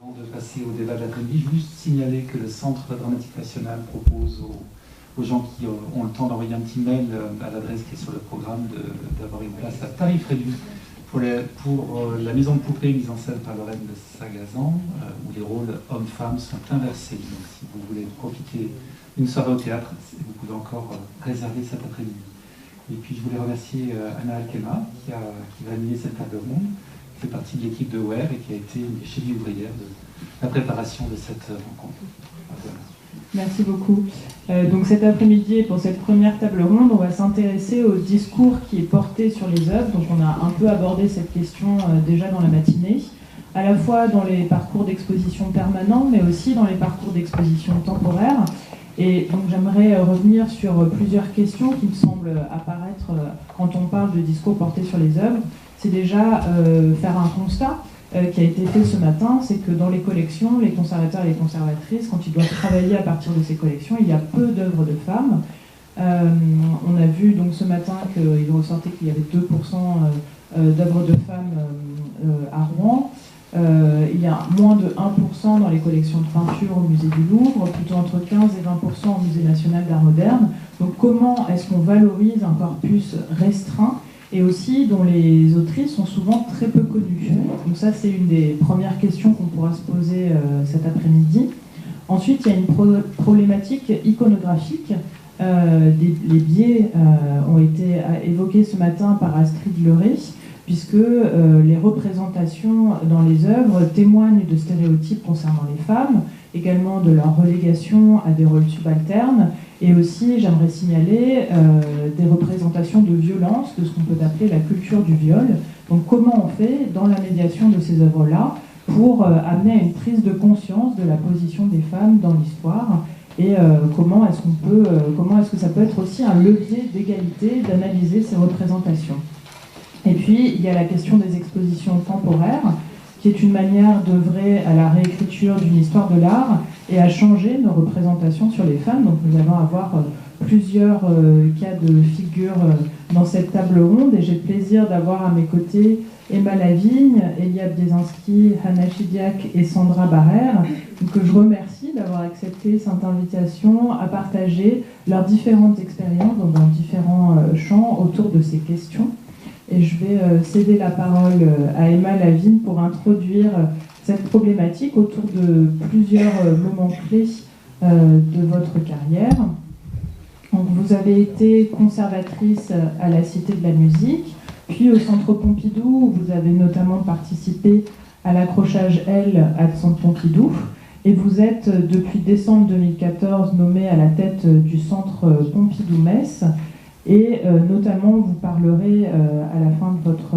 Avant de passer au débat de l'après-midi, je veux juste signaler que le Centre dramatique national propose aux gens qui ont le temps d'envoyer un petit mail à l'adresse qui est sur le programme d'avoir une place à tarif réduit pour la maison de poupée mise en scène par Lorraine de Sagazan, où les rôles hommes-femmes sont inversés. Donc si vous voulez profiter d'une soirée au théâtre, vous pouvez encore réserver cet après-midi. Et puis je voulais remercier Anna Alkema qui va animer cette table ronde, qui fait partie de l'équipe de WER et qui a été une des chevilles ouvrières de la préparation de cette rencontre. Voilà. Merci beaucoup. Donc cet après-midi, pour cette première table ronde, on va s'intéresser au discours qui est porté sur les œuvres. Donc on a un peu abordé cette question déjà dans la matinée, à la fois dans les parcours d'exposition permanents, mais aussi dans les parcours d'exposition temporaire. Et donc j'aimerais revenir sur plusieurs questions qui me semblent apparaître quand on parle de discours portés sur les œuvres. C'est déjà faire un constat qui a été fait ce matin, c'est que dans les collections, les conservateurs et les conservatrices, quand ils doivent travailler à partir de ces collections, il y a peu d'œuvres de femmes. On a vu donc ce matin qu'il ressortait qu'il y avait 2% d'œuvres de femmes à Rouen. Il y a moins de 1% dans les collections de peinture au musée du Louvre, plutôt entre 15 et 20% au musée national d'art moderne. Donc comment est-ce qu'on valorise un corpus restreint et aussi dont les autrices sont souvent très peu connues. Donc ça, c'est une des premières questions qu'on pourra se poser cet après-midi. Ensuite, il y a une problématique iconographique. Les biais ont été évoqués ce matin par Astrid Leray, puisque les représentations dans les œuvres témoignent de stéréotypes concernant les femmes, également de leur relégation à des rôles subalternes, et aussi, j'aimerais signaler, des représentations de violence, de ce qu'on peut appeler la culture du viol. Donc comment on fait dans la médiation de ces œuvres-là pour amener à une prise de conscience de la position des femmes dans l'histoire, et comment est-ce que ça peut être aussi un levier d'égalité d'analyser ces représentations. Et puis, il y a la question des expositions temporaires, qui est une manière d'œuvrer à la réécriture d'une histoire de l'art et à changer nos représentations sur les femmes. Donc nous allons avoir plusieurs cas de figure dans cette table ronde, et j'ai le plaisir d'avoir à mes côtés Emma Lavigne, Eliade Desinski, Hannah Chidiac et Sandra Barrère, que je remercie d'avoir accepté cette invitation à partager leurs différentes expériences dans différents champs autour de ces questions. Et je vais céder la parole à Emma Lavigne pour introduire cette problématique autour de plusieurs moments clés de votre carrière. Donc, vous avez été conservatrice à la Cité de la Musique, puis au Centre Pompidou, où vous avez notamment participé à l'accrochage L à Centre Pompidou. Et vous êtes, depuis décembre 2014, nommée à la tête du Centre Pompidou-Metz. Et notamment, vous parlerez à la fin de votre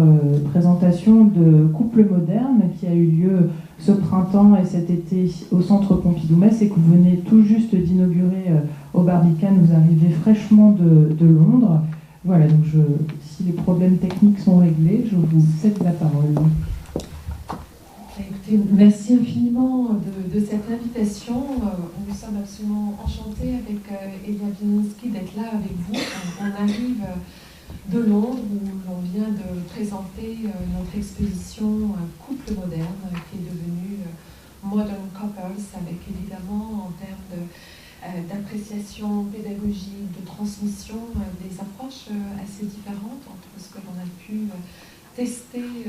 présentation de Couple moderne qui a eu lieu ce printemps et cet été au Centre Pompidou-Metz et que vous venez tout juste d'inaugurer au Barbican. Vous arrivez fraîchement de Londres. Voilà, donc si les problèmes techniques sont réglés, je vous cède la parole. Écoutez, merci infiniment de cette invitation. Nous sommes absolument enchantés avec Eliade Desinski d'être là avec vous. On arrive de Londres où l'on vient de présenter notre exposition Couple moderne qui est devenue Modern Couples, avec évidemment en termes d'appréciation pédagogique, de transmission, des approches assez différentes entre ce que l'on a pu tester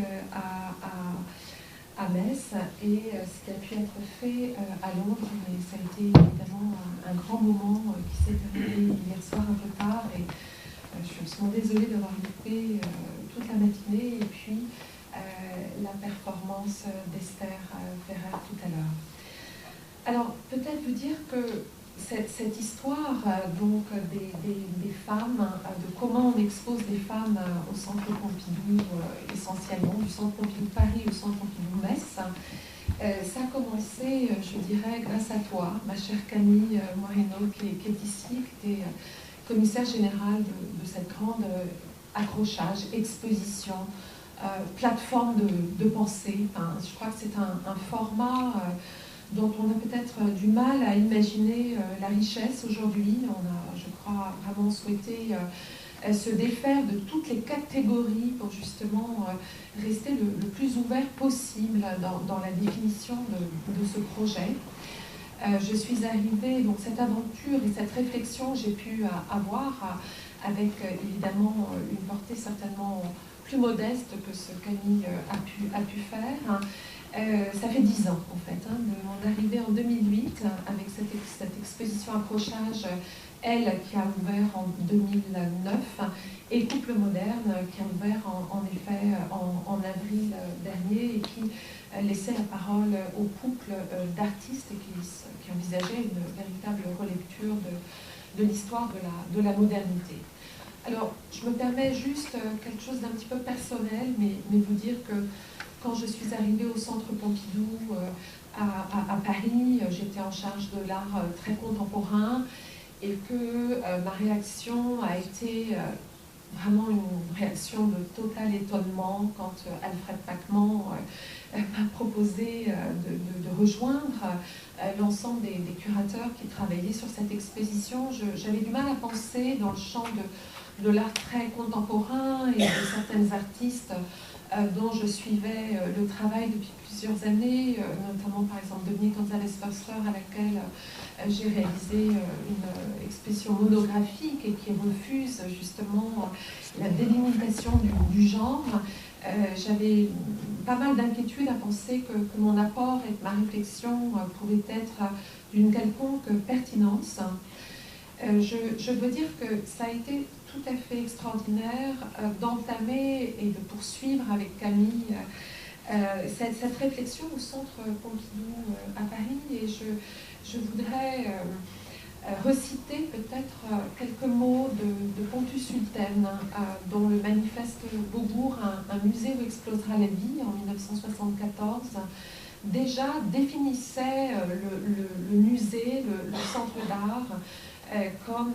à Metz et ce qui a pu être fait à Londres. Et ça a été évidemment un grand moment qui s'est terminé hier soir un peu tard, et je suis absolument désolée d'avoir loupé toute la matinée et puis la performance d'Esther Ferrer tout à l'heure. Alors peut-être vous dire que cette histoire donc des femmes, de comment on expose des femmes au Centre Pompidou, essentiellement du Centre Pompidou Paris au Centre Pompidou Metz, ça a commencé, je dirais, grâce à toi, ma chère Camille Moreno, qui est ici, qui était commissaire générale de cette grande accrochage, exposition, plateforme de pensée. Enfin, je crois que c'est un format dont on a peut-être du mal à imaginer la richesse aujourd'hui. On a, je crois, vraiment souhaité se défaire de toutes les catégories pour justement rester le plus ouvert possible dans la définition de ce projet. Je suis arrivée, donc cette aventure et cette réflexion que j'ai pu avoir avec évidemment une portée certainement plus modeste que ce qu'Annie a pu faire. Ça fait 10 ans en fait, de mon arrivée en 2008 avec cette exposition Accrochage, elle qui a ouvert en 2009 et Couple moderne qui a ouvert en effet en avril dernier et qui laissait la parole au couple d'artistes qui envisageaient une véritable relecture de l'histoire de la modernité. Alors, je me permets juste quelque chose d'un petit peu personnel, mais vous dire que quand je suis arrivée au Centre Pompidou à Paris, j'étais en charge de l'art très contemporain et que ma réaction a été vraiment une réaction de total étonnement quand Alfred Pachman m'a proposé de rejoindre l'ensemble des curateurs qui travaillaient sur cette exposition. J'avais du mal à penser dans le champ de l'art très contemporain et de certains artistes dont je suivais le travail depuis plusieurs années, notamment par exemple Dominique González-Foerster, à laquelle j'ai réalisé une exposition monographique et qui refuse justement la délimitation du genre. J'avais pas mal d'inquiétude à penser que mon apport et ma réflexion pourraient être d'une quelconque pertinence. Je dois dire que ça a été tout à fait extraordinaire d'entamer et de poursuivre avec Camille cette réflexion au Centre Pompidou à Paris. Et je voudrais reciter peut-être quelques mots de Pontus Hulten, dont le manifeste Beaubourg, un musée où explosera la vie, en 1974, déjà définissait le musée, le centre d'art, comme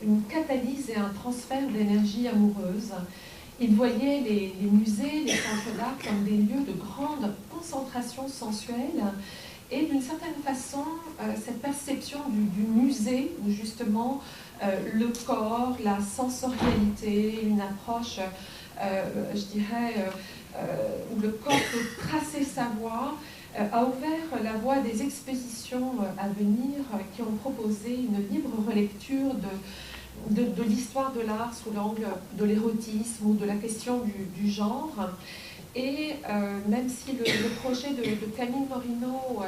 une catalyse et un transfert d'énergie amoureuse. Il voyait les musées, les centres d'art comme des lieux de grande concentration sensuelle et d'une certaine façon, cette perception du musée où justement le corps, la sensorialité, une approche, je dirais, où le corps peut tracer sa voie, a ouvert la voie des expositions à venir qui ont proposé une libre relecture de l'histoire de l'art sous l'angle de l'érotisme ou de la question du genre. Et même si le projet de Camille Morino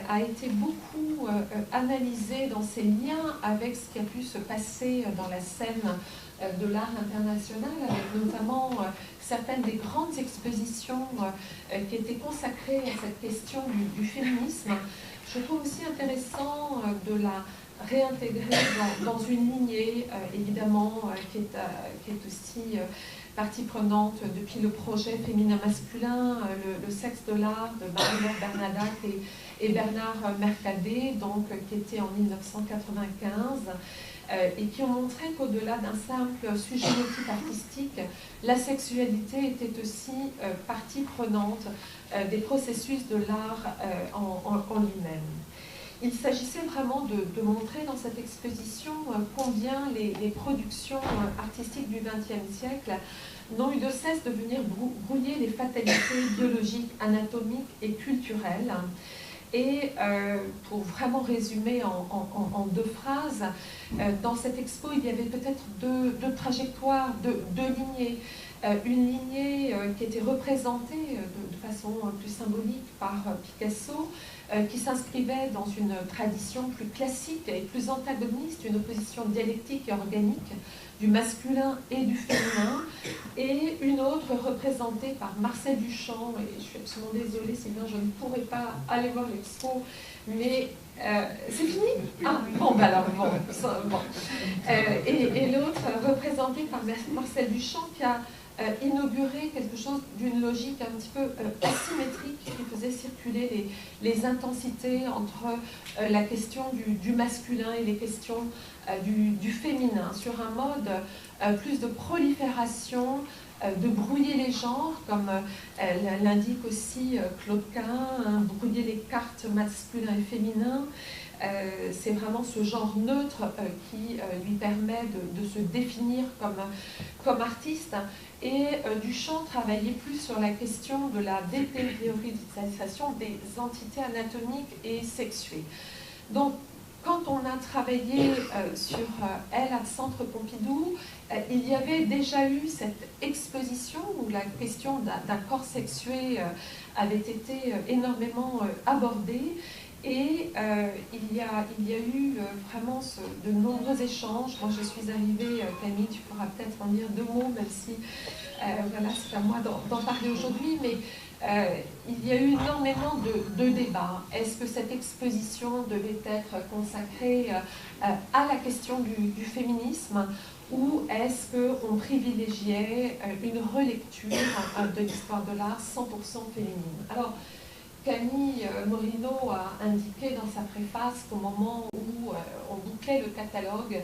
a été beaucoup analysé dans ses liens avec ce qui a pu se passer dans la scène de l'art international, avec notamment certaines des grandes expositions qui étaient consacrées à cette question du féminisme, je trouve aussi intéressant de la réintégrer dans une lignée, évidemment, qui est aussi partie prenante depuis le projet féminin-masculin, le sexe de l'art de Marie-Laure Bernadac et Bernard Mercadet, donc, qui était en 1995, et qui ont montré qu'au-delà d'un simple sujet motif artistique, la sexualité était aussi partie prenante des processus de l'art en lui-même. Il s'agissait vraiment de montrer dans cette exposition combien les productions artistiques du XXe siècle n'ont eu de cesse de venir brouiller les fatalités biologiques, anatomiques et culturelles. Et pour vraiment résumer en deux phrases, dans cette expo, il y avait peut-être deux trajectoires, deux lignées. Une lignée qui était représentée de façon plus symbolique par Picasso, qui s'inscrivait dans une tradition plus classique et plus antagoniste, une opposition dialectique et organique du masculin et du féminin, et une autre représentée par Marcel Duchamp, et je suis absolument désolée, Sylvain, je ne pourrais pas aller voir l'expo, mais c'est fini? Ah, bon, bah alors, bon. Et l'autre représentée par Marcel Duchamp, qui a inauguré quelque chose d'une logique un petit peu asymétrique qui faisait circuler les intensités entre la question du masculin et les questions du féminin, sur un mode plus de prolifération de brouiller les genres, comme l'indique aussi Claude Cahun, brouiller les cartes masculin et féminin. C'est vraiment ce genre neutre qui lui permet de se définir comme artiste. Et Duchamp travaillait plus sur la question de la détériorisation des entités anatomiques et sexuées. Donc, quand on a travaillé sur Elle à Centre Pompidou, il y avait déjà eu cette exposition où la question d'un corps sexué avait été énormément abordée. Et il y a eu vraiment de nombreux échanges. Quand je suis arrivée, Camille, tu pourras peut-être en dire deux mots, même si voilà, c'est à moi d'en parler aujourd'hui, mais il y a eu énormément de débats. Est-ce que cette exposition devait être consacrée à la question du féminisme, ou est-ce qu'on privilégiait une relecture de l'histoire de l'art 100% féminine? Alors, Camille Morino a indiqué dans sa préface qu'au moment où on bouclait le catalogue,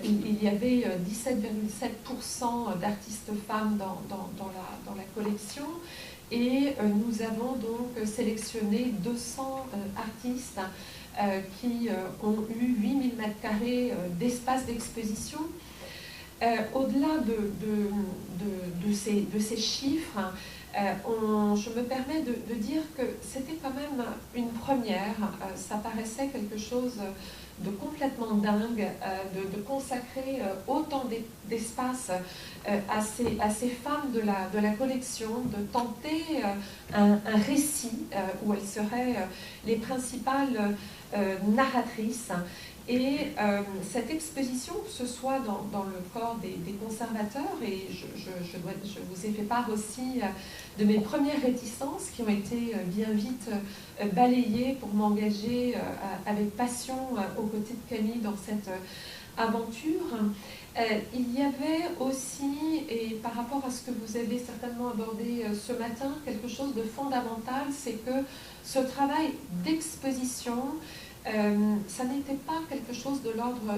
il y avait 17,7% d'artistes femmes dans la collection, et nous avons donc sélectionné 200 artistes qui ont eu 8000 m² d'espace d'exposition. Au-delà de ces chiffres, je me permets de dire que c'était quand même une première. Ça paraissait quelque chose de complètement dingue, de consacrer autant d'espace à ces femmes de la collection, de tenter un récit où elles seraient les principales narratrices. Et cette exposition, que ce soit dans le corps des conservateurs, et je vous ai fait part aussi de mes premières réticences qui ont été bien vite balayées pour m'engager avec passion aux côtés de Camille dans cette aventure. Il y avait aussi, et par rapport à ce que vous avez certainement abordé ce matin, quelque chose de fondamental, c'est que ce travail d'exposition, ça n'était pas quelque chose de l'ordre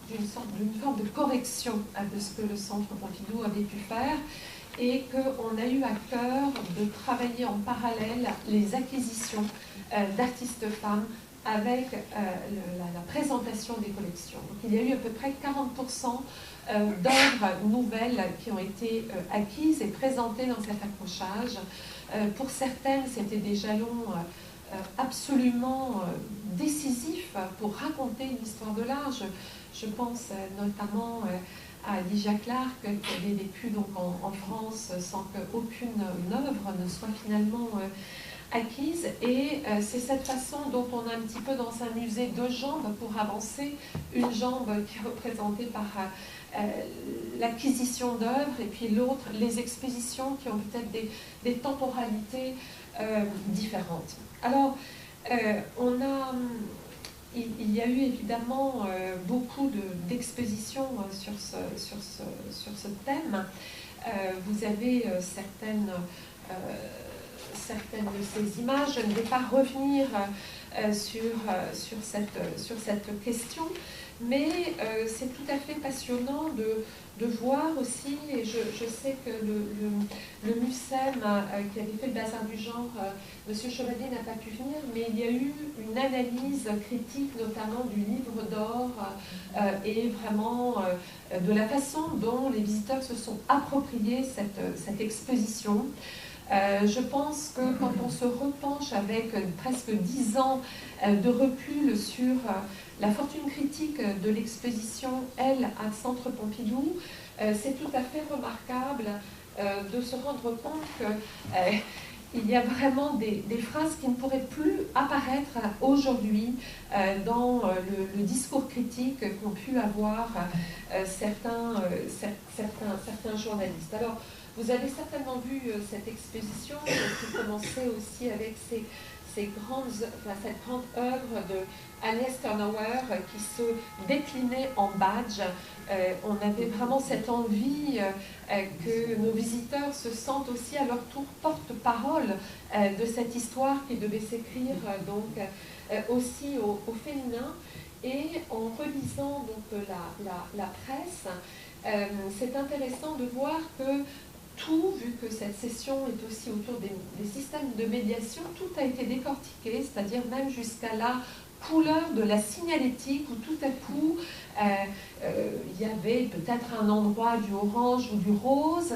d'une forme de correction de ce que le Centre Pompidou avait pu faire, et qu'on a eu à cœur de travailler en parallèle les acquisitions d'artistes femmes avec la présentation des collections. Donc, il y a eu à peu près 40% d'œuvres nouvelles qui ont été acquises et présentées dans cet accrochage. Pour certaines, c'était des jalons absolument décisif pour raconter une histoire de l'art. Je pense notamment à Lygia Clark, qui avait vécu donc en France sans qu'aucune œuvre ne soit finalement acquise. Et c'est cette façon dont on a un petit peu dans un musée deux jambes pour avancer. Une jambe qui est représentée par l'acquisition d'œuvres, et puis l'autre, les expositions qui ont peut-être des temporalités différentes. Alors, il y a eu évidemment beaucoup d'expositions sur ce thème. Vous avez certaines de ces images. Je ne vais pas revenir sur cette question, mais c'est tout à fait passionnant de voir aussi, et je sais que le MUSEM qui avait fait le bazar du genre, M. Chevalier n'a pas pu venir, mais il y a eu une analyse critique notamment du livre d'or et vraiment de la façon dont les visiteurs se sont appropriés cette exposition. Je pense que quand on se repenche avec presque 10 ans de recul sur la fortune critique de l'exposition Elle à Centre Pompidou, c'est tout à fait remarquable de se rendre compte qu'il y a vraiment des phrases qui ne pourraient plus apparaître aujourd'hui dans le discours critique qu'ont pu avoir certains journalistes. Alors, vous avez certainement vu cette exposition qui commençait aussi avec cette grande œuvre de Agnès Turnauer qui se déclinait en badge. On avait vraiment cette envie que nos visiteurs se sentent aussi à leur tour porte-parole de cette histoire qui devait s'écrire donc aussi au féminin. Et en relisant donc la presse, c'est intéressant de voir que tout, vu que cette session est aussi autour des systèmes de médiation, tout a été décortiqué, c'est-à-dire même jusqu'à la couleur de la signalétique, où tout à coup, il y avait peut-être un endroit du orange ou du rose,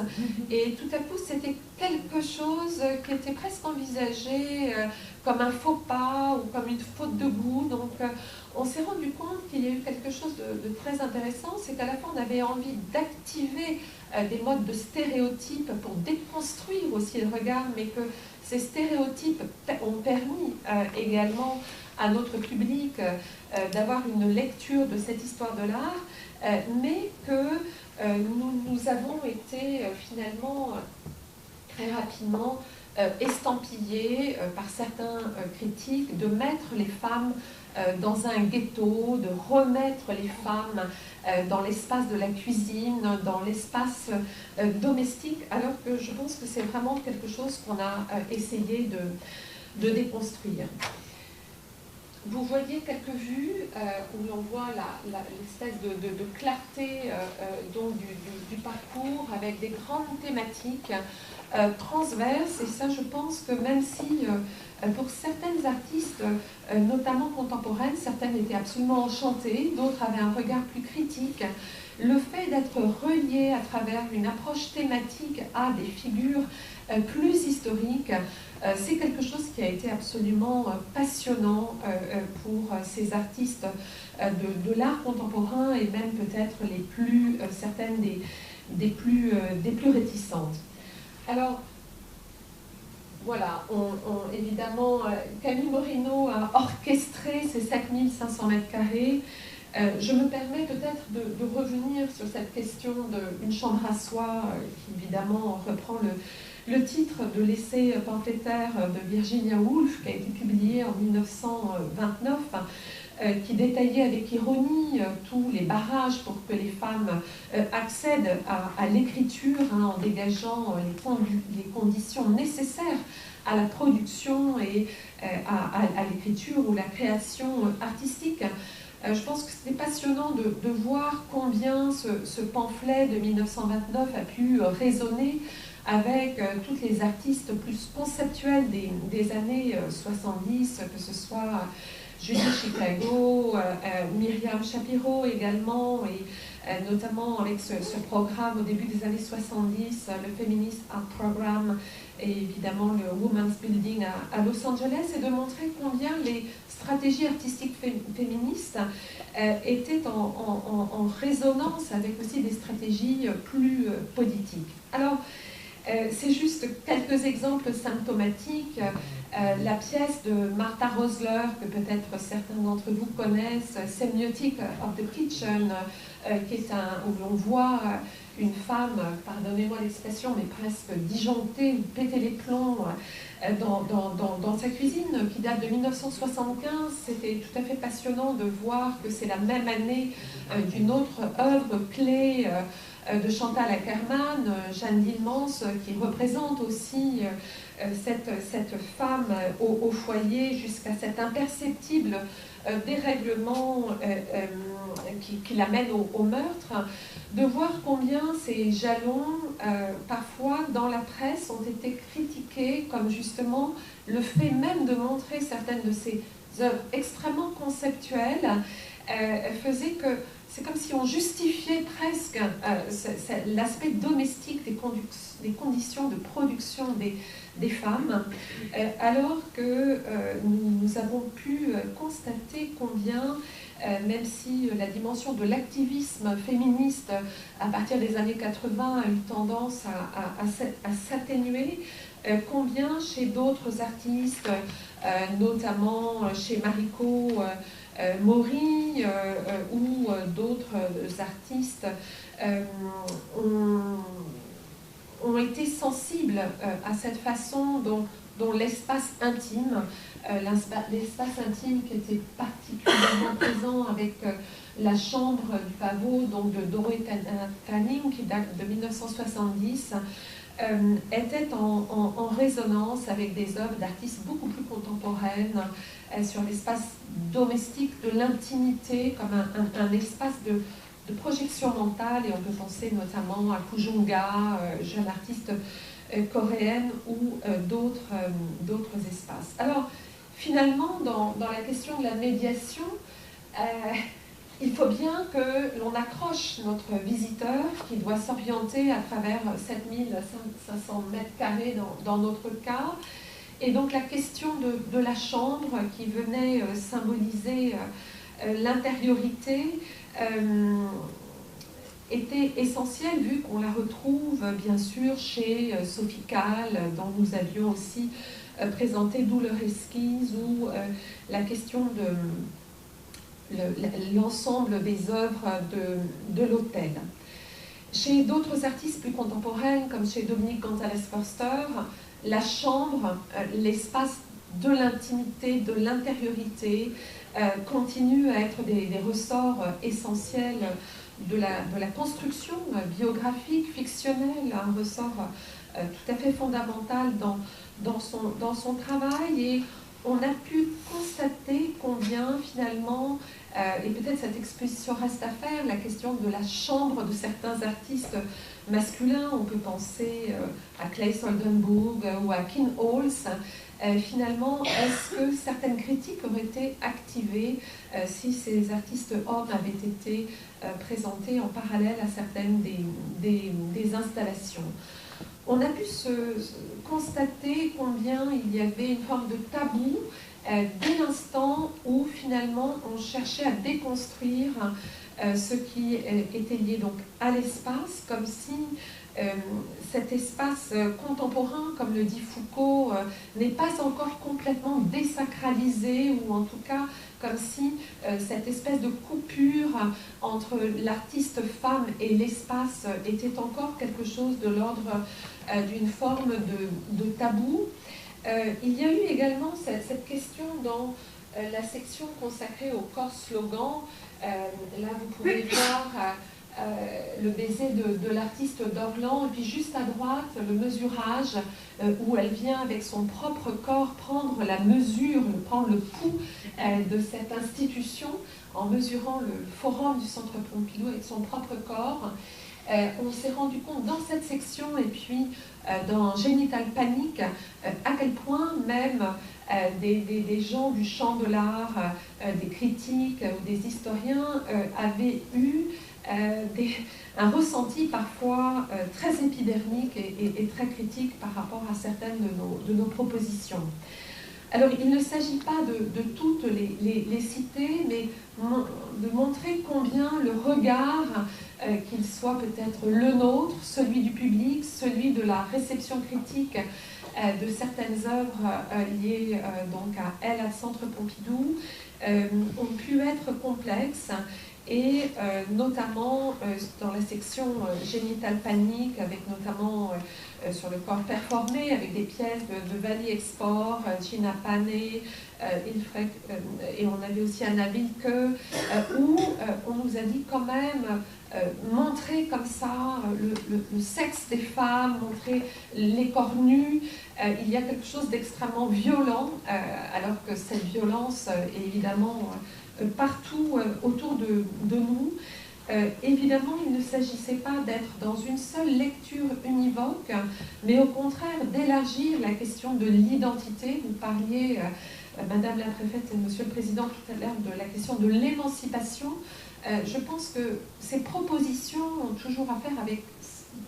et tout à coup, c'était quelque chose qui était presque envisagé comme un faux pas ou comme une faute de goût. Donc, on s'est rendu compte qu'il y a eu quelque chose de très intéressant, c'est qu'à la fois, on avait envie d'activer des modes de stéréotypes pour déconstruire aussi le regard, mais que ces stéréotypes ont permis également à notre public d'avoir une lecture de cette histoire de l'art, mais que nous avons été finalement très rapidement estampillés par certains critiques de mettre les femmes dans un ghetto, de remettre les femmes dans l'espace de la cuisine, dans l'espace domestique, alors que je pense que c'est vraiment quelque chose qu'on a essayé de déconstruire. Vous voyez quelques vues où l'on voit l'espèce de clarté donc du parcours avec des grandes thématiques transverses. Et ça, je pense que même si pour certaines artistes, notamment contemporaines, certaines étaient absolument enchantées, d'autres avaient un regard plus critique, le fait d'être relié à travers une approche thématique à des figures plus historiques, c'est quelque chose qui a été absolument passionnant pour ces artistes de l'art contemporain et même peut-être les plus, certaines des plus réticentes. Alors, voilà, évidemment, Camille Morino a orchestré ces 7500 mètres carrés. Je me permets peut-être de revenir sur cette question d'une chambre à soi, qui évidemment reprend le titre de l'essai pamphlétaire de Virginia Woolf, qui a été publié en 1929, qui détaillait avec ironie tous les barrages pour que les femmes accèdent à l'écriture, en dégageant les conditions nécessaires à la production et à l'écriture ou la création artistique. Je pense que c'était passionnant de voir combien ce pamphlet de 1929 a pu résonner avec toutes les artistes plus conceptuelles des années 70, que ce soit Judy Chicago, Myriam Shapiro également, et notamment avec ce programme au début des années 70, le Feminist Art Program, et évidemment le Women's Building à Los Angeles, et de montrer combien les stratégies artistiques féministes étaient en résonance avec aussi des stratégies plus politiques. Alors, c'est juste quelques exemples symptomatiques. La pièce de Martha Rosler, que peut-être certains d'entre vous connaissent, Semiotic of the Kitchen, qui est où l'on voit une femme, pardonnez-moi l'expression, mais presque disjonctée ou péter les plombs dans sa cuisine, qui date de 1975. C'était tout à fait passionnant de voir que c'est la même année d'une autre œuvre clé de Chantal Akerman, Jeanne Dillmans, qui représente aussi cette femme au foyer jusqu'à cet imperceptible dérèglement qui l'amène au meurtre, de voir combien ces jalons, parfois dans la presse, ont été critiqués comme justement le fait même de montrer certaines de ces œuvres extrêmement conceptuelles faisait que c'est comme si on justifiait presque l'aspect domestique des conditions de production des femmes, alors que nous avons pu constater combien, même si la dimension de l'activisme féministe à partir des années 80 a eu tendance à s'atténuer, combien chez d'autres artistes, notamment chez Mariko Mori ou d'autres artistes, ont été sensibles à cette façon dont l'espace intime, l'espace intime qui était particulièrement présent avec la chambre du pavot donc de Dorothy Canning, qui date de 1970, était en résonance avec des œuvres d'artistes beaucoup plus contemporaines sur l'espace domestique de l'intimité comme un espace projection mentale, et on peut penser notamment à Kujunga, jeune artiste coréenne, ou d'autres espaces. Alors, finalement, dans la question de la médiation, il faut bien que l'on accroche notre visiteur qui doit s'orienter à travers 7500 mètres carrés dans notre cas. Et donc la question de la chambre qui venait symboliser l'intériorité était essentielle, vu qu'on la retrouve bien sûr chez Sophie Calle, dont nous avions aussi présenté Douleur esquisse, ou la question de l'ensemble des œuvres de l'hôtel. Chez d'autres artistes plus contemporains, comme chez Dominique Gonzalez-Foerster, la chambre, l'espace de l'intimité, de l'intériorité, continue à être des ressorts essentiels de la construction biographique, fictionnelle, un ressort tout à fait fondamental dans son travail. Et on a pu constater combien finalement, et peut-être cette exposition reste à faire, la question de la chambre de certains artistes masculins, on peut penser à Claes Oldenburg ou à King Halls, finalement, est-ce que certaines critiques auraient été activées si ces artistes hommes avaient été présentés en parallèle à certaines des installations? On a pu constater combien il y avait une forme de tabou dès l'instant où finalement on cherchait à déconstruire ce qui était lié donc à l'espace, comme si cet espace contemporain, comme le dit Foucault, n'est pas encore complètement désacralisé, ou en tout cas comme si cette espèce de coupure entre l'artiste femme et l'espace était encore quelque chose de l'ordre d'une forme de tabou. Il y a eu également cette question dans la section consacrée au corps slogan. Là, vous pouvez voir le baiser de l'artiste d'Orlan, et puis juste à droite, le mesurage, où elle vient avec son propre corps prendre la mesure, prendre le pouls de cette institution, en mesurant le forum du Centre Pompidou avec son propre corps. On s'est rendu compte dans cette section, et puis dans Génital Panique, à quel point même des gens du champ de l'art, des critiques ou des historiens avaient eu un ressenti parfois très épidermique et très critique par rapport à certaines de nos propositions. Alors, il ne s'agit pas de toutes les citer, mais de montrer combien le regard, qu'il soit peut-être le nôtre, celui du public, celui de la réception critique de certaines œuvres liées donc à elle, à Centre Pompidou, ont pu être complexes. Et notamment dans la section Génital Panique, avec notamment sur le corps performé, avec des pièces de Valley Export, Gina Panet, Ilfrek, et on avait aussi Anna Wilke, où on nous a dit quand même montrer comme ça le sexe des femmes, montrer les corps nus, il y a quelque chose d'extrêmement violent, alors que cette violence est évidemment partout autour de nous. Évidemment, il ne s'agissait pas d'être dans une seule lecture univoque, mais au contraire d'élargir la question de l'identité. Vous parliez, Madame la Préfète et Monsieur le Président, tout à l'heure, de la question de l'émancipation. Je pense que ces propositions ont toujours à faire avec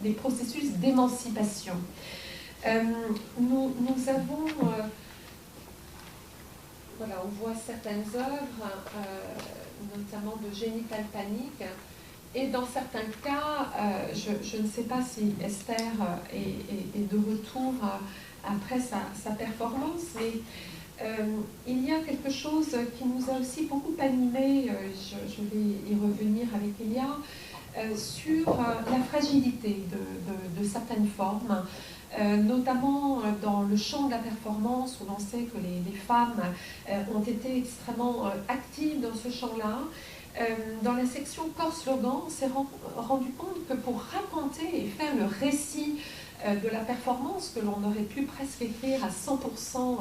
des processus d'émancipation. Nous avons... voilà, on voit certaines œuvres, notamment de Génital Panique, et dans certains cas, je ne sais pas si Esther est de retour après sa performance, mais il y a quelque chose qui nous a aussi beaucoup animé, je vais y revenir avec Elia, sur la fragilité de certaines formes, notamment dans le champ de la performance, où l'on sait que les femmes ont été extrêmement actives dans ce champ-là. Dans la section corps slogan, on s'est rendu compte que pour raconter et faire le récit de la performance que l'on aurait pu presque écrire à 100%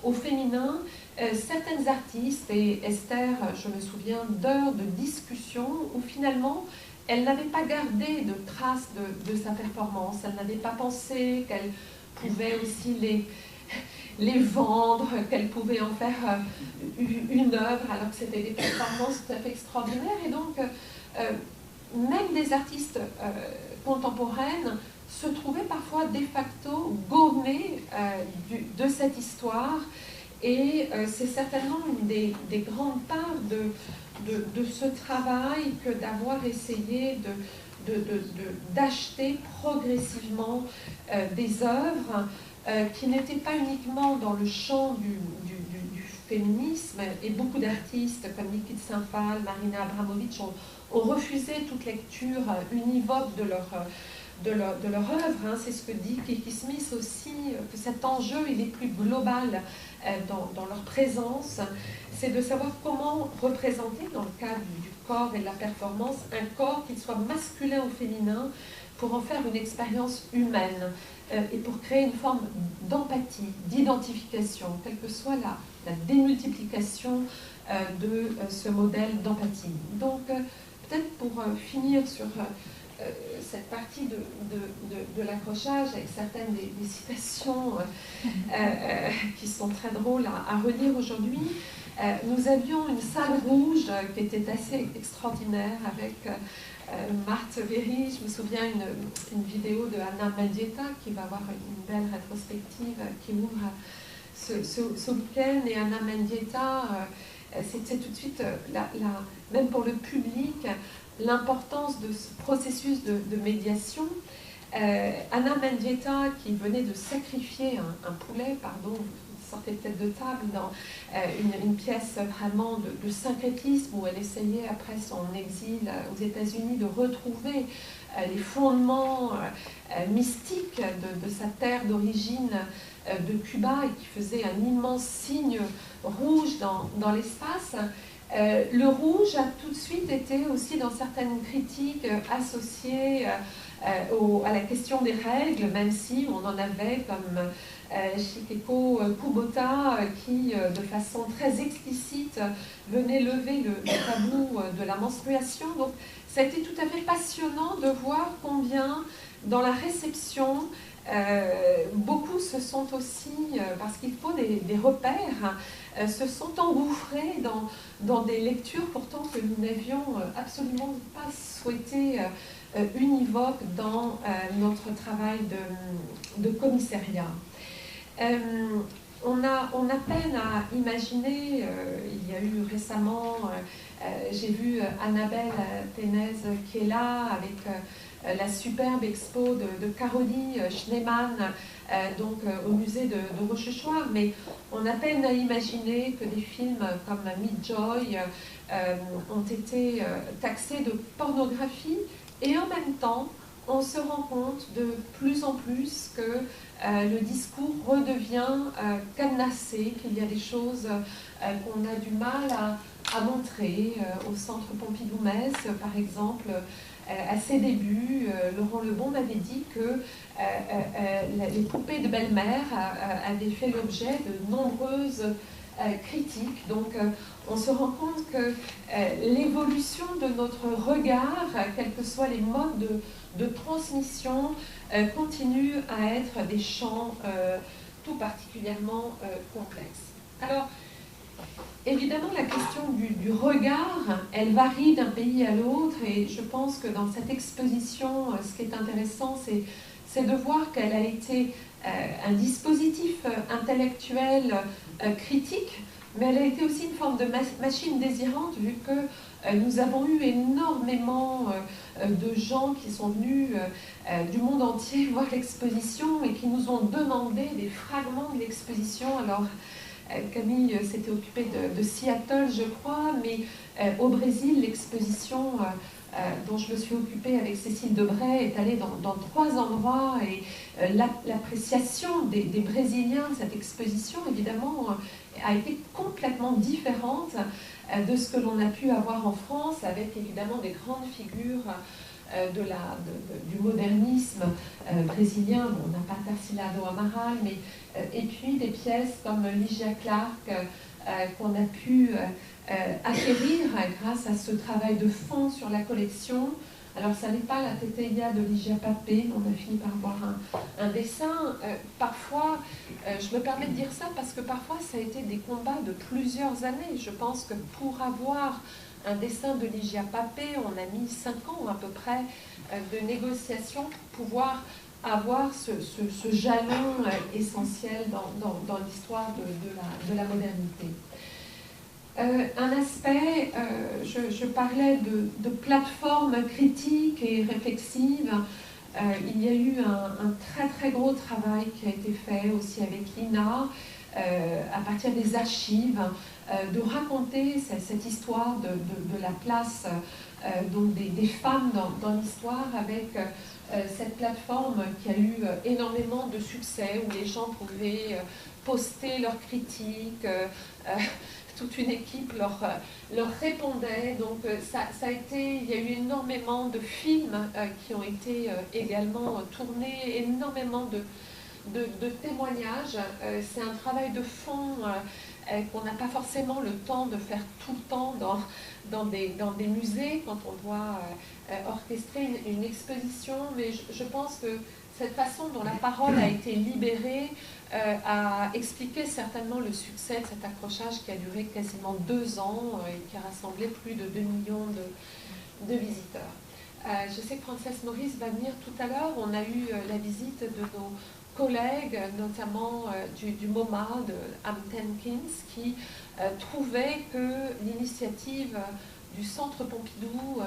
au féminin, certaines artistes, et Esther, je me souviens d'heures de discussion où finalement elle n'avait pas gardé de traces de sa performance, elle n'avait pas pensé qu'elle pouvait aussi les vendre, qu'elle pouvait en faire une œuvre, alors que c'était des performances tout à fait extraordinaires. Et donc, même des artistes contemporaines se trouvaient parfois de facto gommés de cette histoire. Et c'est certainement une des grandes parts de ce travail que d'avoir essayé d'acheter progressivement des œuvres qui n'étaient pas uniquement dans le champ du féminisme, et beaucoup d'artistes comme Nikit Saint-Phal, Marina Abramovic ont refusé toute lecture univoque de leur œuvre. Hein. C'est ce que dit Kiki Smith aussi, que cet enjeu il est plus global dans leur présence, c'est de savoir comment représenter, dans le cadre du corps et de la performance, un corps qu'il soit masculin ou féminin, pour en faire une expérience humaine et pour créer une forme d'empathie, d'identification, quelle que soit la démultiplication de ce modèle d'empathie. Donc, peut-être pour finir sur cette partie de l'accrochage, avec certaines des citations qui sont très drôles à relire aujourd'hui, nous avions une salle rouge qui était assez extraordinaire avec Marthe Véry. Je me souviens une vidéo de Anna Mendieta qui va avoir une belle rétrospective qui ouvre ce week-end. Et Anna Mendieta, c'était tout de suite, même pour le public, l'importance de ce processus de médiation. Anna Mendieta, qui venait de sacrifier un poulet, pardon, sortait peut-être de table, dans une pièce vraiment de syncrétisme où elle essayait, après son exil aux États-Unis, de retrouver les fondements mystiques de sa terre d'origine de Cuba, et qui faisait un immense signe rouge dans l'espace. Le rouge a tout de suite été aussi dans certaines critiques associé à la question des règles, même si on en avait comme Shikeko Kubota qui, de façon très explicite, venait lever le tabou de la menstruation. Donc ça a été tout à fait passionnant de voir combien, dans la réception, beaucoup se sont aussi, parce qu'il faut des repères, se sont engouffrés dans des lectures pourtant que nous n'avions absolument pas souhaité univoques dans notre travail de commissariat. On a peine à imaginer, il y a eu récemment, j'ai vu Annabelle Ténez qui est là avec la superbe expo de Caroline Schneemann, donc au musée de Rochechouart, mais on a peine à imaginer que des films comme Midjoy ont été taxés de pornographie, et en même temps, on se rend compte de plus en plus que le discours redevient cadenassé, qu'il y a des choses qu'on a du mal à montrer. Au centre Pompidou-Metz, par exemple, à ses débuts, Laurent Lebon m'avait dit que les poupées de belle-mère avaient fait l'objet de nombreuses critiques. Donc on se rend compte que l'évolution de notre regard, quels que soient les modes de transmission, continue à être des champs tout particulièrement complexes. Alors, évidemment, la question du regard, elle varie d'un pays à l'autre, et je pense que dans cette exposition, ce qui est intéressant, c'est de voir qu'elle a été un dispositif intellectuel critique, mais elle a été aussi une forme de machine désirante, vu que nous avons eu énormément de gens qui sont venus du monde entier voir l'exposition et qui nous ont demandé des fragments de l'exposition. Alors, Camille s'était occupée de Seattle, je crois, mais au Brésil, l'exposition dont je me suis occupée avec Cécile Debray est allée dans 3 endroits, et l'appréciation des Brésiliens de cette exposition, évidemment, a été complètement différente de ce que l'on a pu avoir en France, avec évidemment des grandes figures du modernisme brésilien. Bon, on n'a pas Tarsila do Amaral, mais et puis des pièces comme Ligia Clark qu'on a pu acquérir grâce à ce travail de fond sur la collection. Alors, ça n'est pas la Teteia de Ligia Papé, on a fini par avoir un dessin. Parfois, je me permets de dire ça parce que parfois, ça a été des combats de plusieurs années. Je pense que pour avoir un dessin de Ligia Papé, on a mis 5 ans à peu près de négociations pour pouvoir avoir ce jalon essentiel dans l'histoire de la modernité. Un aspect, je parlais de plateforme critique et réflexive. Il y a eu un très très gros travail qui a été fait aussi avec l'INA, à partir des archives, de raconter cette histoire de la place donc des femmes dans l'histoire, avec cette plateforme qui a eu énormément de succès, où les gens pouvaient poster leurs critiques, toute une équipe leur répondait. Donc ça a été, il y a eu énormément de films qui ont été également tournés, énormément de témoignages. C'est un travail de fond qu'on n'a pas forcément le temps de faire tout le temps dans des musées, quand on doit orchestrer une exposition, mais je pense que cette façon dont la parole a été libérée a expliqué certainement le succès de cet accrochage qui a duré quasiment 2 ans et qui a rassemblé plus de 2 millions de visiteurs. Je sais que Frances Maurice va venir tout à l'heure. On a eu la visite de nos collègues, notamment du MoMA, de Amtenkins, qui trouvaient que l'initiative du Centre Pompidou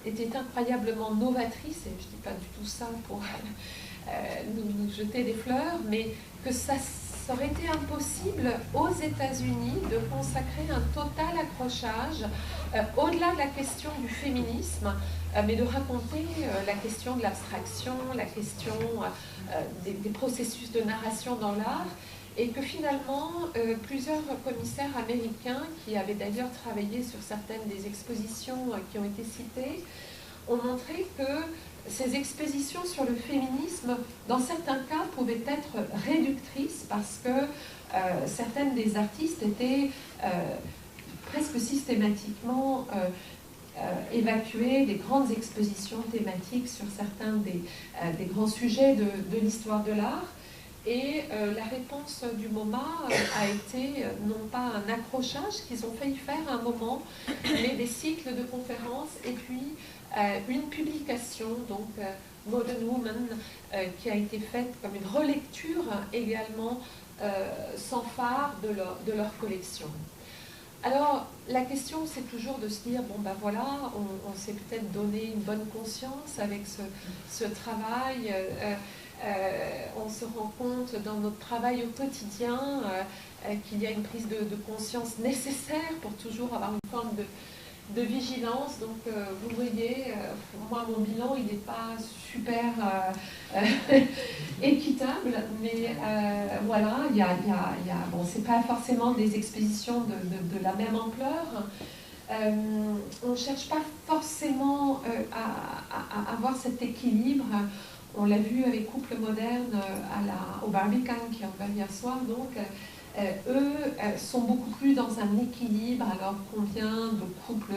était incroyablement novatrice, et je ne dis pas du tout ça pour nous jeter des fleurs, mais que ça aurait été impossible aux États-Unis de consacrer un total accrochage au-delà de la question du féminisme, mais de raconter la question de l'abstraction, la question des processus de narration dans l'art, et que finalement plusieurs commissaires américains, qui avaient d'ailleurs travaillé sur certaines des expositions qui ont été citées, ont montré que ces expositions sur le féminisme, dans certains cas, pouvaient être réductrices parce que certaines des artistes étaient presque systématiquement évacuées des grandes expositions thématiques sur certains des grands sujets de l'histoire de l'art. Et la réponse du MoMA a été non pas un accrochage qu'ils ont failli faire à un moment, mais des cycles de conférences et puis une publication, donc Modern Woman, qui a été faite comme une relecture également sans phare de leur collection. Alors, la question, c'est toujours de se dire, bon ben voilà, on s'est peut-être donné une bonne conscience avec ce travail, on se rend compte dans notre travail au quotidien qu'il y a une prise de conscience nécessaire pour toujours avoir une forme de vigilance. Donc vous voyez, moi mon bilan il n'est pas super équitable, mais voilà, bon, c'est pas forcément des expositions de la même ampleur. On ne cherche pas forcément à avoir cet équilibre. On l'a vu avec Couple Moderne au Barbican qui est ouvert hier soir, donc eux sont beaucoup plus dans un équilibre. Alors combien de couples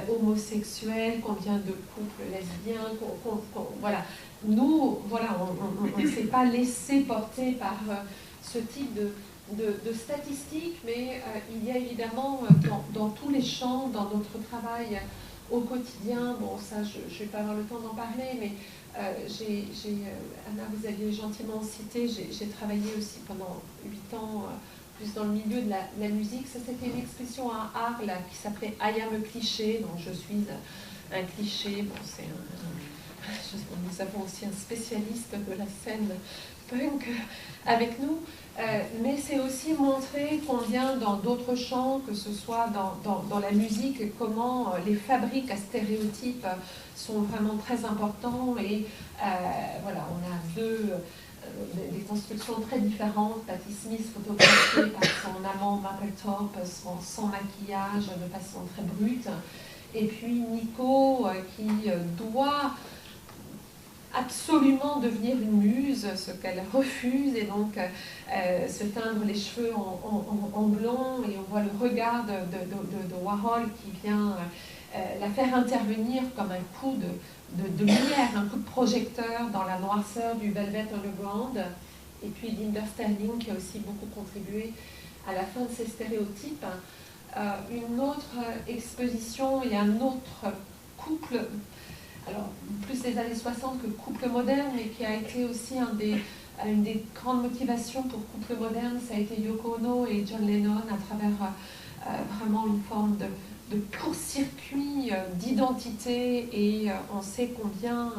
homosexuels, combien de couples lesbiens, voilà. Nous, voilà, on ne s'est pas laissé porter par ce type de statistiques, mais il y a évidemment dans tous les champs, dans notre travail au quotidien, bon ça je ne vais pas avoir le temps d'en parler, mais Anna, vous aviez gentiment cité, j'ai travaillé aussi pendant 8 ans plus dans le milieu de la musique. Ça, c'était une expression à Arles qui s'appelait I am a cliché, donc je suis un cliché. Bon, nous avons aussi un spécialiste de la scène punk avec nous, mais c'est aussi montrer combien dans d'autres champs, que ce soit dans la musique, comment les fabriques à stéréotypes sont vraiment très importants. Et voilà, on a des constructions très différentes. Patti Smith photographiée par son amant Mapplethorpe sans maquillage, de façon très brute, et puis Nico qui doit absolument devenir une muse, ce qu'elle refuse, et donc se teindre les cheveux en blond, et on voit le regard de Warhol qui vient la faire intervenir comme un coup de lumière, un coup de projecteur dans la noirceur du Velvet Underground. Et puis Linda Sterling qui a aussi beaucoup contribué à la fin de ces stéréotypes. Une autre exposition et un autre couple, alors plus des années 60 que couple moderne, mais qui a été aussi une des grandes motivations pour couple moderne, ça a été Yoko Ono et John Lennon à travers vraiment une forme de court-circuit d'identité, et on sait combien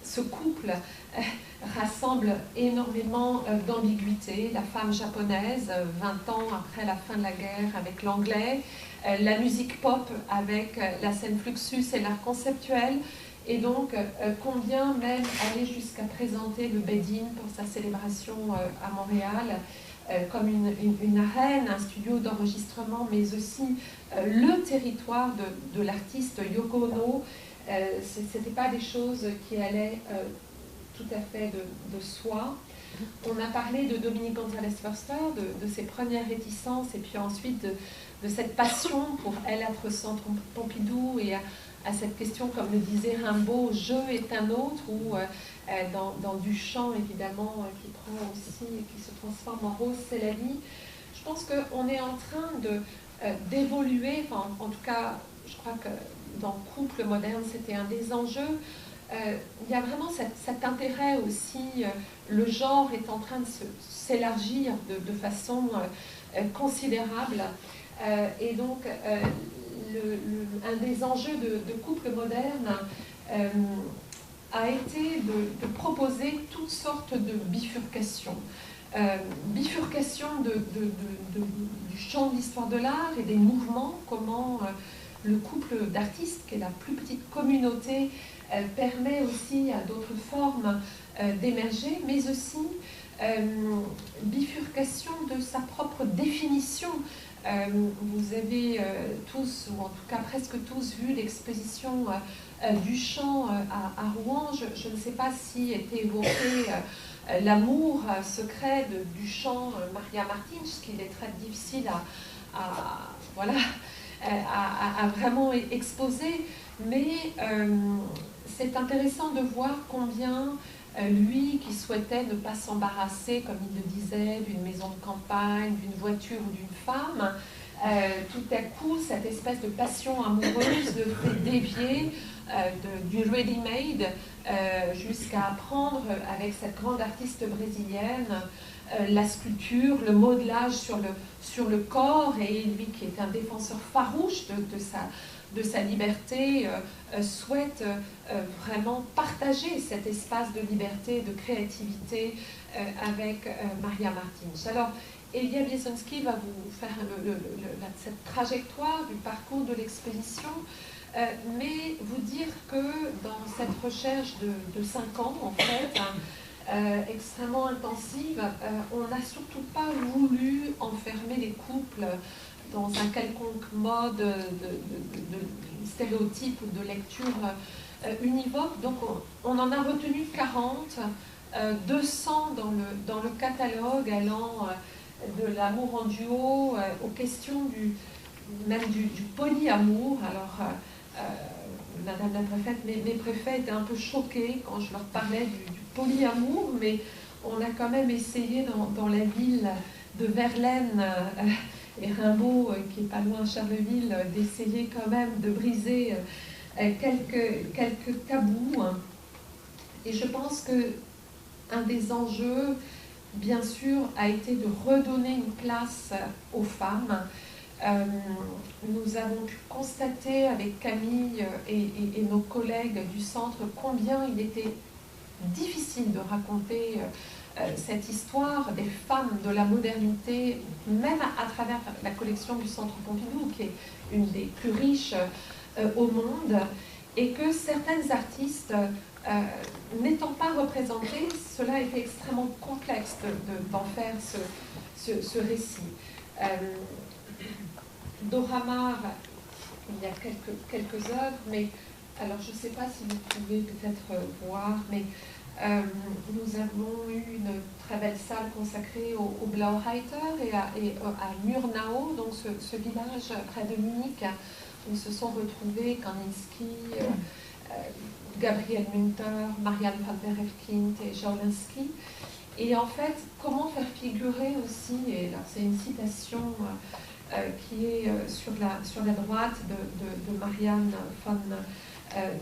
ce couple rassemble énormément d'ambiguïté. La femme japonaise, 20 ans après la fin de la guerre, avec l'anglais, la musique pop avec la scène Fluxus et l'art conceptuel, et donc combien même aller jusqu'à présenter le Bed-In pour sa célébration à Montréal comme une arène, un studio d'enregistrement, mais aussi le territoire de l'artiste Yoko Ono. Ce n'était pas des choses qui allaient tout à fait de soi. On a parlé de Dominique Gonzalez Foerster, de ses premières réticences, et puis ensuite de cette passion pour elle être Centre Pompidou, et à cette question, comme le disait Rimbaud, je est un autre, ou dans Duchamp évidemment, qui prend aussi, qui se transforme en rose, c'est la vie. Je pense qu'on est en train d'évoluer, enfin, en tout cas, je crois que dans Couple moderne, c'était un des enjeux. Il y a vraiment cet intérêt aussi, le genre est en train de s'élargir de façon considérable, et donc un des enjeux de Couple moderne a été de proposer toutes sortes de bifurcations. Bifurcation du champ de l'histoire de l'art et des mouvements, comment le couple d'artistes, qui est la plus petite communauté, permet aussi à d'autres formes d'émerger, mais aussi bifurcation de sa propre définition. Vous avez tous, ou en tout cas presque tous, vu l'exposition Duchamp à Rouen. Je ne sais pas si était évoqué l'amour secret de Duchamp, Maria Martins, ce qu'il est très difficile à vraiment exposer, mais c'est intéressant de voir combien lui, qui souhaitait ne pas s'embarrasser, comme il le disait, d'une maison de campagne, d'une voiture ou d'une femme, tout à coup, cette espèce de passion amoureuse le fait dévier du ready-made jusqu'à apprendre avec cette grande artiste brésilienne la sculpture, le modelage sur le corps, et lui qui est un défenseur farouche de sa liberté, souhaite vraiment partager cet espace de liberté, de créativité avec Maria Martins. Alors, Elia Biesonski va vous faire cette trajectoire du parcours de l'exposition, mais vous dire que dans cette recherche de 5 ans, en fait, extrêmement intensive, on n'a surtout pas voulu enfermer les couples dans un quelconque mode de stéréotype ou de lecture univoque. Donc on en a retenu 40, 200 dans le catalogue, allant de l'amour en duo aux questions même du polyamour. Alors Madame la préfète, mes préfets étaient un peu choqués quand je leur parlais du polyamour, mais on a quand même essayé dans la ville de Verlaine et Rimbaud, qui est pas loin de Charleville, d'essayer quand même de briser quelques tabous. Et je pense que un des enjeux, bien sûr, a été de redonner une place aux femmes. Nous avons pu constater avec Camille et nos collègues du centre combien il était difficile de raconter cette histoire des femmes de la modernité, même à travers la collection du Centre Pompidou, qui est une des plus riches au monde, et que certaines artistes, n'étant pas représentées, cela était extrêmement complexe d'en faire ce récit. Dora Maar, il y a quelques œuvres, mais alors je ne sais pas si vous pouvez peut-être voir, mais nous avons eu une très belle salle consacrée au Blaureiter et à Murnau, donc ce village près de Munich, où se sont retrouvés Kandinsky, Gabriel Münter, Marianne van der Refkind et Jawlensky. Et en fait, comment faire figurer aussi, et là c'est une citation qui est sur la droite de Marianne van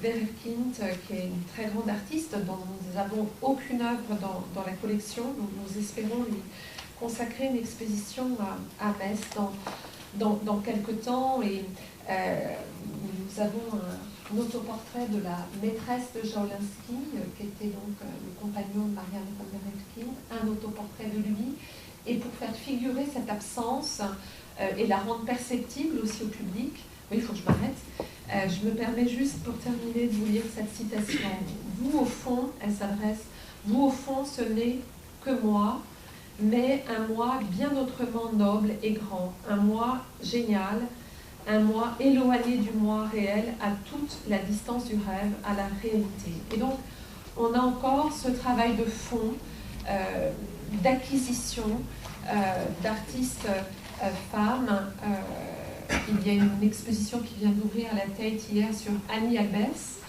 der Refkind, qui est une très grande artiste dont nous n'avons aucune œuvre dans la collection. Donc nous espérons lui consacrer une exposition à Metz dans quelques temps. Et nous avons un autoportrait de la maîtresse de Jawlensky, qui était donc le compagnon de Marianne van der Refkind, un autoportrait de lui. Et pour faire figurer cette absence et la rendre perceptible aussi au public, oui, il faut que je m'arrête, je me permets juste pour terminer de vous lire cette citation. Vous au fond, elle s'adresse, vous au fond ce n'est que moi, mais un moi bien autrement noble et grand, un moi génial, un moi éloigné du moi réel à toute la distance du rêve à la réalité. Et donc, on a encore ce travail de fond, d'acquisition d'artistes femmes. Il y a une exposition qui vient d'ouvrir à la Tate hier sur Annie Albers.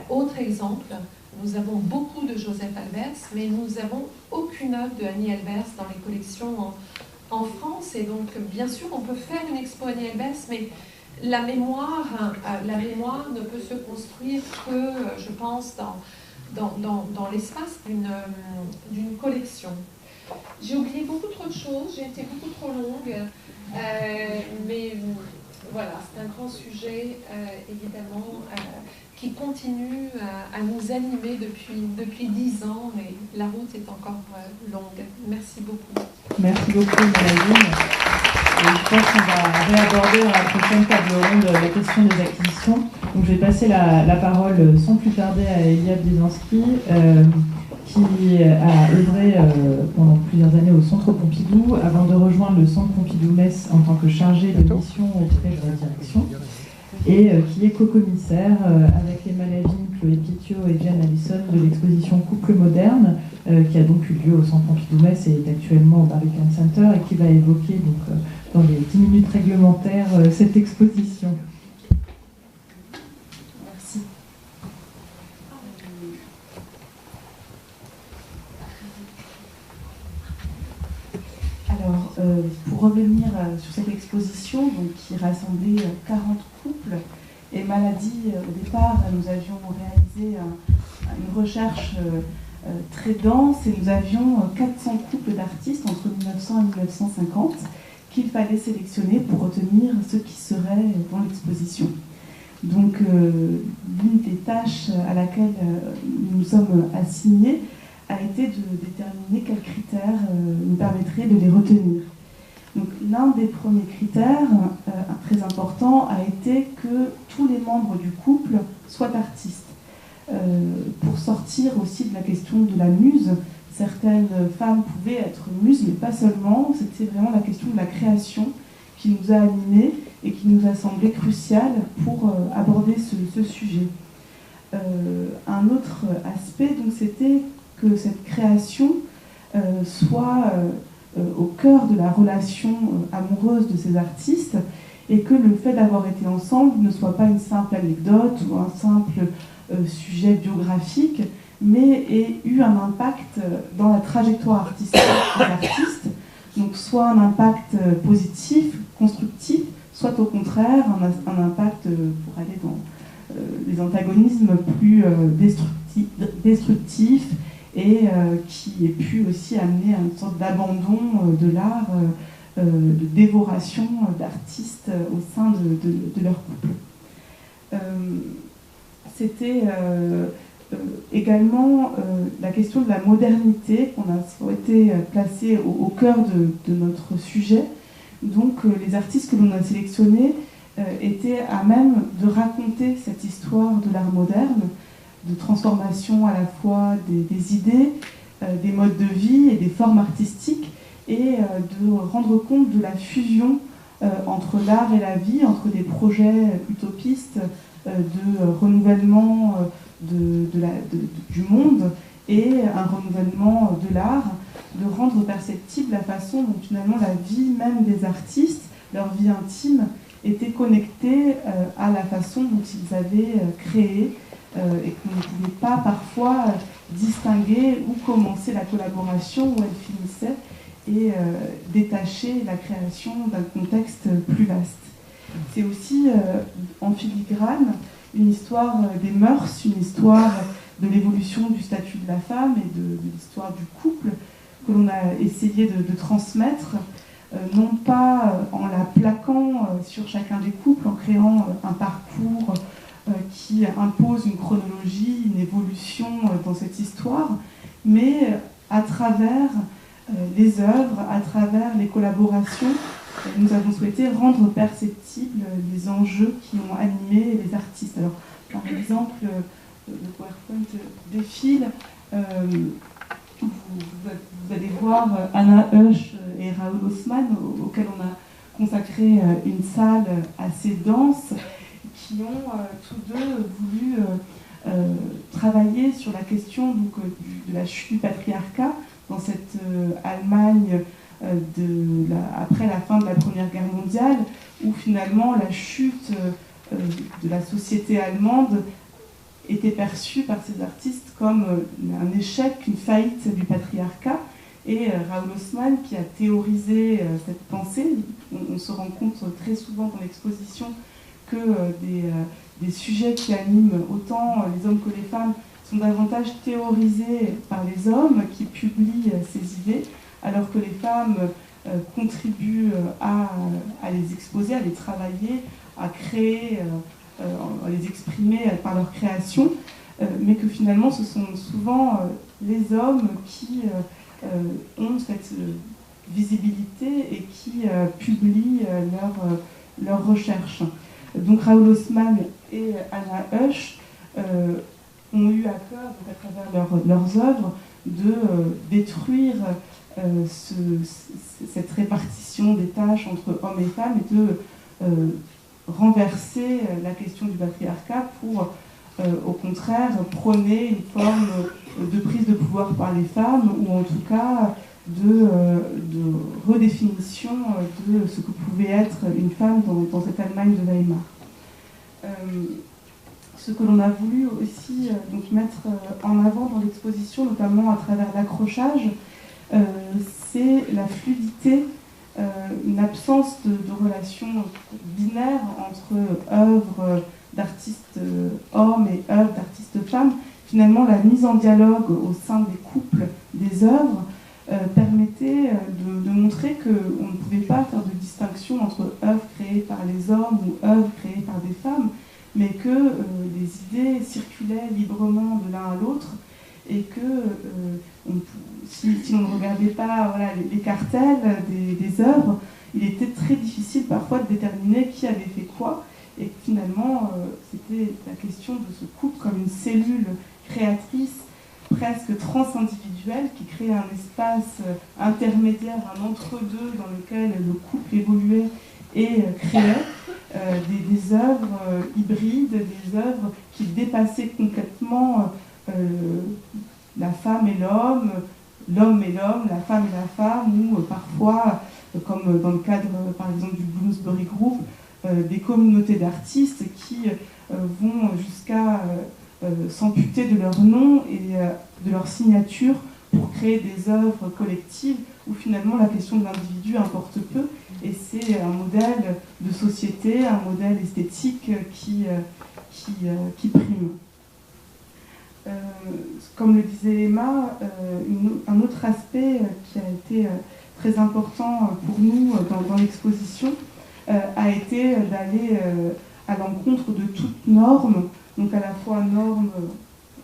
Autre exemple, nous avons beaucoup de Joseph Albers, mais nous n'avons aucune œuvre de Annie Albers dans les collections en France. Et donc, bien sûr, on peut faire une expo Annie Albers, mais la mémoire ne peut se construire que, je pense, dans l'espace d'une collection. J'ai oublié beaucoup trop de choses, j'ai été beaucoup trop longue, mais voilà, c'est un grand sujet, évidemment, qui continue à nous animer depuis 10 ans, mais la route est encore longue. Merci beaucoup. Merci beaucoup, Maladine. Je pense qu'on va réaborder dans la prochaine table ronde la question des acquisitions. Donc, je vais passer la parole sans plus tarder à Elia Blizanski, qui a œuvré pendant plusieurs années au Centre Pompidou, avant de rejoindre le Centre Pompidou-Metz en tant que chargé de mission auprès de la direction, et qui est co-commissaire avec Emma Lavigne, Chloé Pitio et Jeanne Allison de l'exposition Couple moderne, qui a donc eu lieu au Centre Pompidou-Metz et est actuellement au Barbican Center, et qui va évoquer donc, dans les 10 minutes réglementaires cette exposition. Alors, pour revenir sur cette exposition donc, qui rassemblait 40 couples, et Maladie, au départ, nous avions réalisé une recherche très dense et nous avions 400 couples d'artistes entre 1900 et 1950 qu'il fallait sélectionner pour retenir ceux qui seraient dans l'exposition. Donc, l'une des tâches à laquelle nous nous sommes assignés a été de déterminer quels critères nous permettraient de les retenir. Donc, l'un des premiers critères très importants a été que tous les membres du couple soient artistes. Pour sortir aussi de la question de la muse, certaines femmes pouvaient être muses, mais pas seulement. C'était vraiment la question de la création qui nous a animés et qui nous a semblé cruciale pour aborder ce sujet. Un autre aspect, donc, c'était que cette création soit au cœur de la relation amoureuse de ces artistes et que le fait d'avoir été ensemble ne soit pas une simple anecdote ou un simple sujet biographique, mais ait eu un impact dans la trajectoire artistique des artistes, donc soit un impact positif, constructif, soit au contraire un impact, pour aller dans les antagonismes plus destructifs, et qui ait pu aussi amener à une sorte d'abandon de l'art, de dévoration d'artistes au sein de leur couple. C'était également la question de la modernité qu'on a souhaité placer au cœur de notre sujet. Donc les artistes que l'on a sélectionnés étaient à même de raconter cette histoire de l'art moderne, de transformation à la fois des idées, des modes de vie et des formes artistiques, et de rendre compte de la fusion entre l'art et la vie, entre des projets utopistes de renouvellement du monde et un renouvellement de l'art, de rendre perceptible la façon dont finalement la vie même des artistes, leur vie intime, était connectée à la façon dont ils avaient créé et qu'on ne pouvait pas parfois distinguer où commençait la collaboration, où elle finissait, et détacher la création d'un contexte plus vaste. C'est aussi en filigrane une histoire des mœurs, une histoire de l'évolution du statut de la femme et de l'histoire du couple que l'on a essayé de transmettre, non pas en la plaquant sur chacun des couples, en créant un parcours qui impose une chronologie, une évolution dans cette histoire, mais à travers les œuvres, à travers les collaborations, nous avons souhaité rendre perceptibles les enjeux qui ont animé les artistes. Alors, par exemple, le PowerPoint défile, vous allez voir Anna Husch et Raoul Haussmann, auxquels on a consacré une salle assez dense, qui ont tous deux voulu travailler sur la question donc, de la chute du patriarcat dans cette Allemagne après la fin de la Première Guerre mondiale, où finalement la chute de la société allemande était perçue par ces artistes comme un échec, une faillite du patriarcat. Et Raoul Haussmann, qui a théorisé cette pensée, on se rend compte très souvent dans l'exposition que des sujets qui animent autant les hommes que les femmes sont davantage théorisés par les hommes qui publient ces idées, alors que les femmes contribuent à les exposer, à les travailler, à créer, à les exprimer par leur création, mais que finalement ce sont souvent les hommes qui ont cette visibilité et qui publient leurs recherches. Donc Raoul Haussmann et Anna Husch ont eu à cœur, donc à travers leurs œuvres, de détruire cette répartition des tâches entre hommes et femmes et de renverser la question du patriarcat pour, au contraire, prôner une forme de prise de pouvoir par les femmes ou en tout cas de redéfinition de ce que pouvait être une femme dans cette Allemagne de Weimar. Ce que l'on a voulu aussi donc mettre en avant dans l'exposition, notamment à travers l'accrochage, c'est la fluidité, une absence de relation binaire entre œuvres d'artistes hommes et œuvres d'artistes femmes. Finalement, la mise en dialogue au sein des couples des œuvres permettait de montrer qu'on ne pouvait pas faire de distinction entre œuvres créées par les hommes ou œuvres créées par des femmes, mais que les idées circulaient librement de l'un à l'autre et que si on ne regardait pas les cartels des œuvres, il était très difficile parfois de déterminer qui avait fait quoi, et que finalement c'était la question de ce couple comme une cellule créatrice presque transindividuelle qui créait un espace intermédiaire, un entre-deux dans lequel le couple évoluait et créait des œuvres hybrides, des œuvres qui dépassaient complètement la femme et l'homme et l'homme, la femme et la femme, ou parfois, comme dans le cadre par exemple du Bloomsbury Group, des communautés d'artistes qui vont jusqu'à s'amputer de leur nom et de leur signature pour créer des œuvres collectives où finalement la question de l'individu importe peu, et c'est un modèle de société, un modèle esthétique qui prime. Comme le disait Emma, un autre aspect qui a été très important pour nous dans l'exposition a été d'aller à l'encontre de toute norme, donc à la fois norme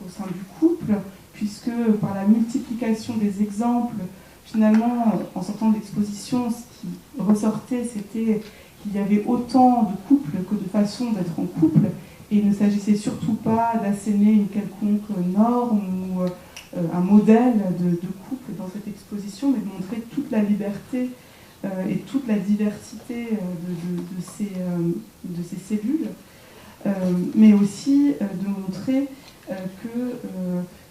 au sein du couple, puisque par la multiplication des exemples, finalement, en sortant de l'exposition, ce qui ressortait, c'était qu'il y avait autant de couples que de façons d'être en couple, et il ne s'agissait surtout pas d'asséner une quelconque norme ou un modèle de couple dans cette exposition, mais de montrer toute la liberté et toute la diversité de ces cellules, mais aussi de montrer que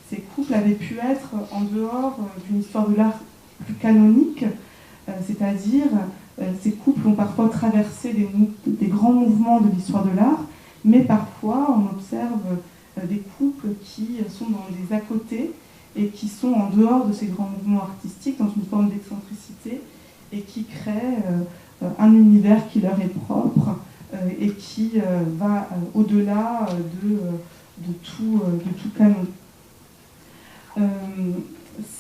ces couples avaient pu être en dehors d'une histoire de l'art plus canonique, c'est-à-dire ces couples ont parfois traversé des grands mouvements de l'histoire de l'art, mais parfois on observe des couples qui sont dans des à-côté et qui sont en dehors de ces grands mouvements artistiques, dans une forme d'excentricité, et qui créent un univers qui leur est propre et qui va au-delà de tout canon.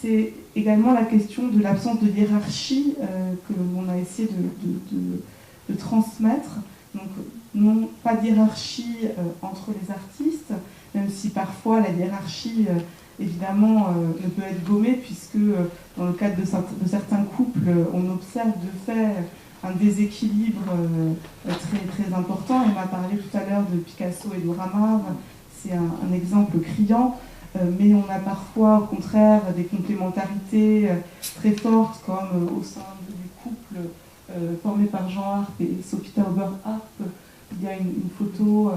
C'est également la question de l'absence de hiérarchie que l'on a essayé de transmettre. Donc, non pas de hiérarchie entre les artistes, même si parfois la hiérarchie, évidemment, ne peut être gommée, puisque dans le cadre de certains couples, on observe de fait un déséquilibre très, très important. On m'a parlé tout à l'heure de Picasso et de Ramar, c'est un exemple criant. Mais on a parfois, au contraire, des complémentarités très fortes, comme au sein du couple formé par Jean Arp et Sophie Tauber-Arp. Il y a une photo,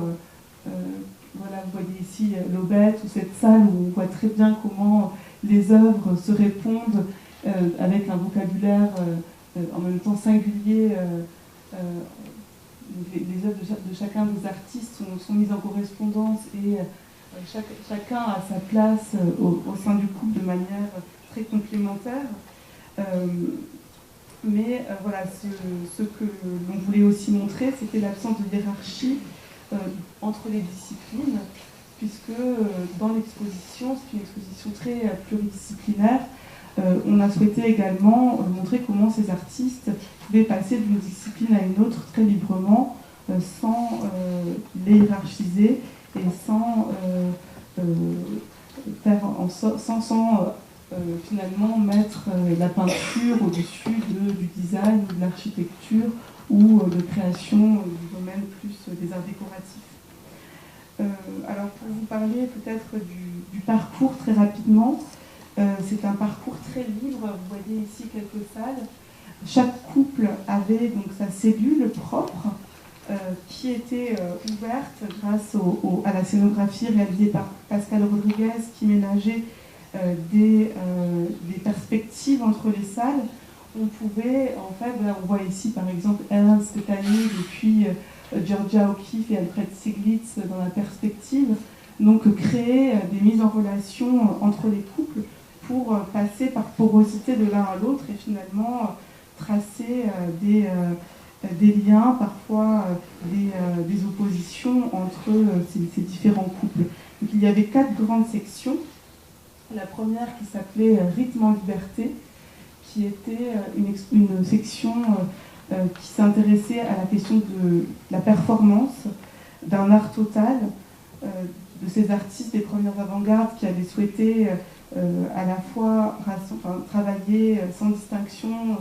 voilà, vous voyez ici l'Aubette, ou cette salle où on voit très bien comment les œuvres se répondent avec un vocabulaire en même temps singulier. Les œuvres de chacun des artistes sont mises en correspondance et chacun a sa place au sein du couple de manière très complémentaire. Mais voilà, ce que l'on voulait aussi montrer, c'était l'absence de hiérarchie entre les disciplines, puisque dans l'exposition, c'est une exposition très pluridisciplinaire, on a souhaité également montrer comment ces artistes pouvaient passer d'une discipline à une autre très librement, sans les hiérarchiser, et sans finalement mettre la peinture au-dessus du design ou de l'architecture ou de création du domaine plus des arts décoratifs. Alors pour vous parler peut-être du parcours très rapidement, c'est un parcours très libre, vous voyez ici quelques salles. Chaque couple avait donc sa cellule propre, qui était ouverte grâce à la scénographie réalisée par Pascal Rodriguez, qui ménageait des perspectives entre les salles. On pouvait, en fait, on voit ici par exemple Ernst Tani et puis Georgia O'Keeffe et Alfred Stieglitz dans la perspective, donc créer des mises en relation entre les couples pour passer par porosité de l'un à l'autre et finalement tracer des liens, parfois des oppositions entre ces différents couples. Donc, il y avait 4 grandes sections. La première qui s'appelait Rythme en liberté, qui était une section qui s'intéressait à la question de la performance, d'un art total, de ces artistes des premières avant-gardes qui avaient souhaité à la fois travailler sans distinction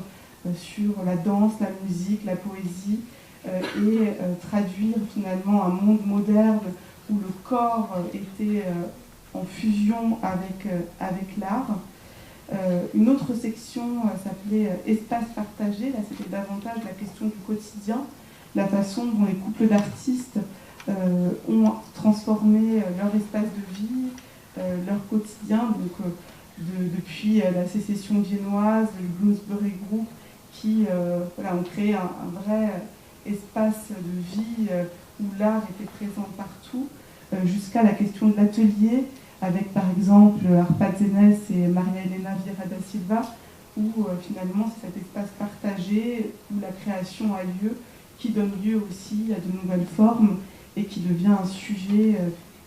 sur la danse, la musique, la poésie, et traduire finalement un monde moderne où le corps était en fusion avec l'art. Une autre section s'appelait Espace partagé. Là, c'était davantage la question du quotidien, la façon dont les couples d'artistes ont transformé leur espace de vie, leur quotidien, donc depuis la sécession viennoise, le Bloomsbury Group, qui ont créé un vrai espace de vie où l'art était présent partout, jusqu'à la question de l'atelier, avec par exemple Arpad Zenes et Maria Elena Vieira da Silva, où finalement c'est cet espace partagé, où la création a lieu, qui donne lieu aussi à de nouvelles formes et qui devient un sujet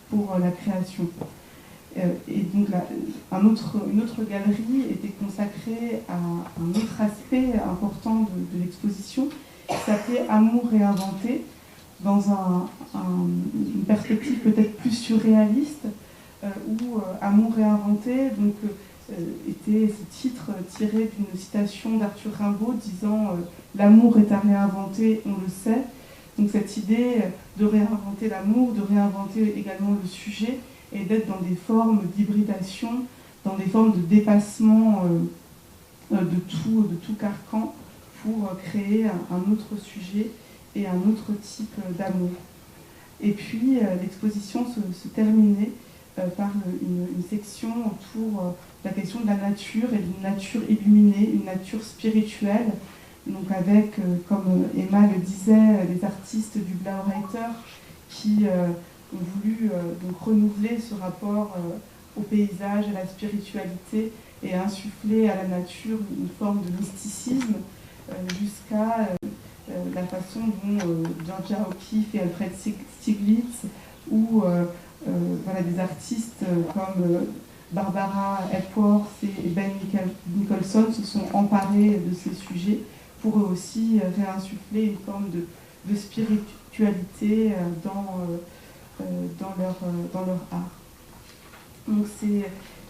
pour la création. Et donc une autre galerie était consacrée à un autre aspect important de l'exposition, qui s'appelait Amour réinventé, dans une perspective peut-être plus surréaliste, où Amour réinventé était ce titre tiré d'une citation d'Arthur Rimbaud disant l'amour est à réinventer, on le sait. Donc cette idée de réinventer l'amour, de réinventer également le sujet, et d'être dans des formes d'hybridation, dans des formes de dépassement de tout carcan, pour créer un autre sujet et un autre type d'amour. Et puis l'exposition se terminait par une section autour de la question de la nature et d'une nature illuminée, une nature spirituelle, donc avec, comme Emma le disait, les artistes du Blaureiter qui ont voulu donc renouveler ce rapport au paysage, à la spiritualité et insuffler à la nature une forme de mysticisme jusqu'à la façon dont Georgia O'Keeffe et Alfred Stieglitz ou voilà, des artistes comme Barbara Epworth et Ben Nicholson se sont emparés de ces sujets pour eux aussi réinsuffler une forme de spiritualité dans leur art. Donc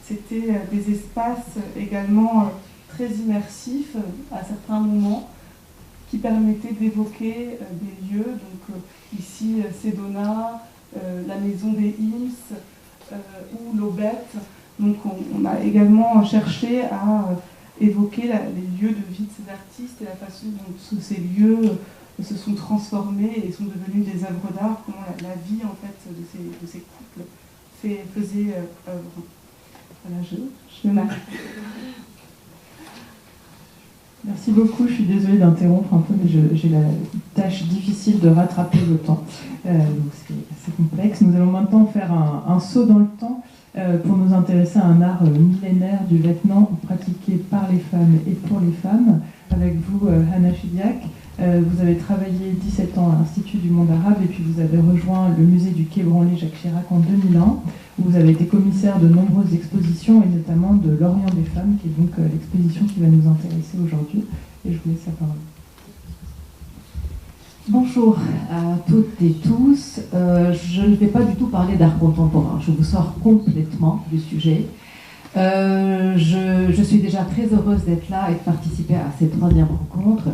c'était des espaces également très immersifs à certains moments qui permettaient d'évoquer des lieux, donc ici Sedona, la maison des Ims ou l'Aubette. Donc on a également cherché à évoquer les lieux de vie de ces artistes et la façon dont ces lieux se sont transformés et sont devenus des œuvres d'art, comment la vie en fait de ces couples faisait œuvre. Voilà, je me marque. Merci beaucoup, je suis désolée d'interrompre un peu, mais j'ai la tâche difficile de rattraper le temps. Donc c'est assez complexe. Nous allons maintenant faire un saut dans le temps pour nous intéresser à un art millénaire du vêtement pratiqué par les femmes et pour les femmes. Avec vous, Hana Chidiac, vous avez travaillé 17 ans à l'Institut du monde arabe et puis vous avez rejoint le musée du Quai Branly Jacques Chirac en 2001, où vous avez été commissaire de nombreuses expositions et notamment de l'Orient des femmes, qui est donc l'exposition qui va nous intéresser aujourd'hui. Et je vous laisse la parole. Bonjour à toutes et tous. Je ne vais pas du tout parler d'art contemporain. Je vous sors complètement du sujet. Je suis déjà très heureuse d'être là et de participer à ces troisième rencontres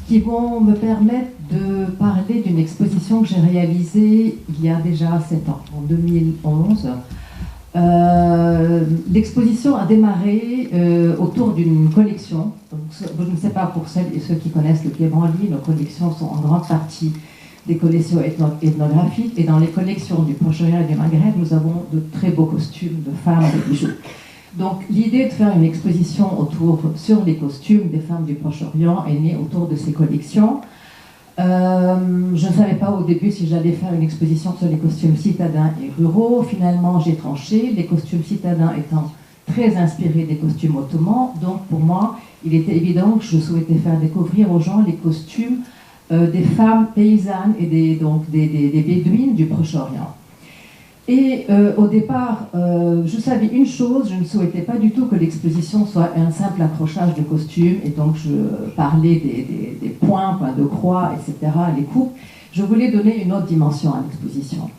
qui vont me permettre de parler d'une exposition que j'ai réalisée il y a déjà 7 ans, en 2011. L'exposition a démarré autour d'une collection. Donc, je ne sais pas pour celles et ceux qui connaissent le Quai Branly, nos collections sont en grande partie des collections ethnographiques. Et dans les collections du Proche-Orient et du Maghreb, nous avons de très beaux costumes de femmes et de bijoux. Donc l'idée de faire une exposition sur les costumes des femmes du Proche-Orient est née autour de ces collections. Je ne savais pas au début si j'allais faire une exposition sur les costumes citadins et ruraux. Finalement, j'ai tranché, les costumes citadins étant très inspirés des costumes ottomans. Donc pour moi, il était évident que je souhaitais faire découvrir aux gens les costumes des femmes paysannes et des bédouines du Proche-Orient. Et au départ, je savais une chose, je ne souhaitais pas du tout que l'exposition soit un simple accrochage de costumes, et donc je parlais des points de croix, etc., les coupes. Je voulais donner une autre dimension à l'exposition.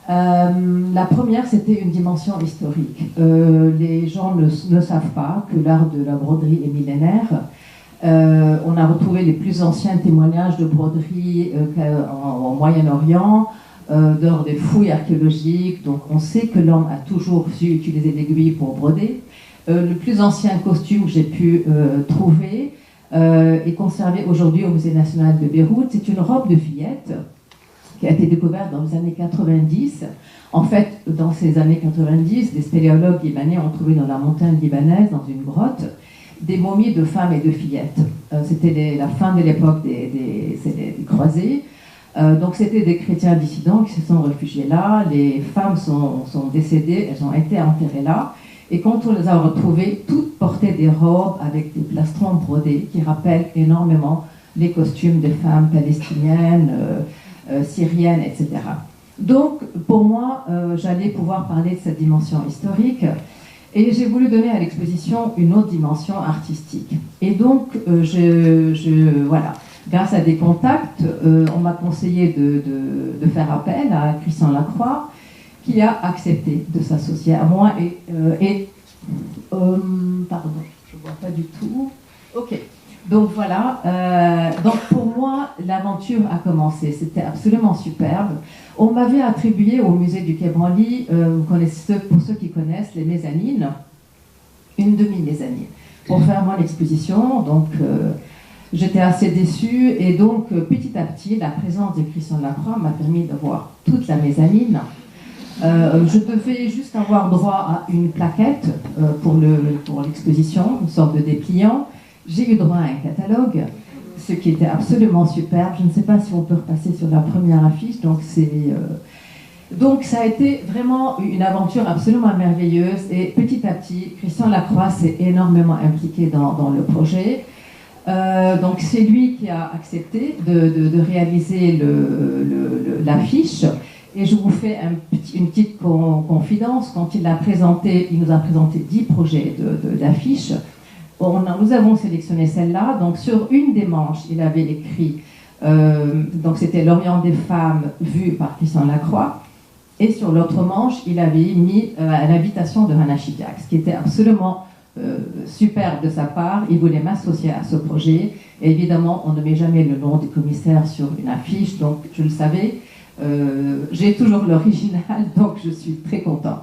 La première, c'était une dimension historique. Les gens ne savent pas que l'art de la broderie est millénaire. On a retrouvé les plus anciens témoignages de broderie au Moyen-Orient, lors des fouilles archéologiques, donc on sait que l'homme a toujours su utiliser l'aiguille pour broder. Le plus ancien costume que j'ai pu trouver est conservé aujourd'hui au Musée national de Beyrouth. C'est une robe de fillette qui a été découverte dans les années 90. En fait, dans ces années 90, des spéléologues libanais ont trouvé dans la montagne libanaise, dans une grotte, des momies de femmes et de fillettes. C'était la fin de l'époque des croisés. Donc c'était des chrétiens dissidents qui se sont réfugiés là, les femmes sont décédées, elles ont été enterrées là, et quand on les a retrouvées, toutes portaient des robes avec des plastrons brodés qui rappellent énormément les costumes des femmes palestiniennes, syriennes, etc. Donc pour moi, j'allais pouvoir parler de cette dimension historique, et j'ai voulu donner à l'exposition une autre dimension artistique. Et donc, voilà. Grâce à des contacts, on m'a conseillé de faire appel à Christian Lacroix, qui a accepté de s'associer à moi pardon, je ne vois pas du tout. Ok, donc voilà. Donc pour moi, l'aventure a commencé. C'était absolument superbe. On m'avait attribué au musée du Quai Branly, pour ceux qui connaissent, les mezzanines, une demi-mezzanine, pour faire mon exposition. Donc J'étais assez déçue et donc petit à petit, la présence de Christian Lacroix m'a permis de voir toute la mezzanine. Je devais juste avoir droit à une plaquette pour l'exposition, une sorte de dépliant. J'ai eu droit à un catalogue, ce qui était absolument superbe. Je ne sais pas si on peut repasser sur la première affiche. Donc ça a été vraiment une aventure absolument merveilleuse. Et petit à petit, Christian Lacroix s'est énormément impliqué dans le projet. Donc c'est lui qui a accepté de réaliser l'affiche. Et je vous fais une petite confidence. Quand il nous a présenté 10 projets d'affiches. Nous avons sélectionné celle-là. Donc sur une des manches, il avait écrit, donc c'était l'Orient des femmes vu par Christian Lacroix. Et sur l'autre manche, il avait mis l'invitation de Hannah Chidiac, ce qui était absolument superbe de sa part. Il voulait m'associer à ce projet. Et évidemment, on ne met jamais le nom du commissaire sur une affiche, donc je le savais. J'ai toujours l'original, donc je suis très contente.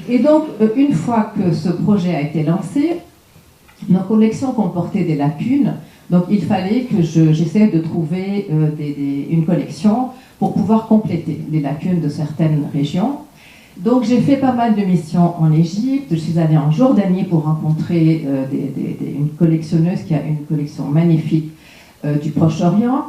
Et donc, une fois que ce projet a été lancé, nos collections comportaient des lacunes, donc il fallait que j'essaie de trouver une collection pour pouvoir compléter les lacunes de certaines régions. Donc j'ai fait pas mal de missions en Égypte, je suis allée en Jordanie pour rencontrer une collectionneuse qui a une collection magnifique du Proche-Orient.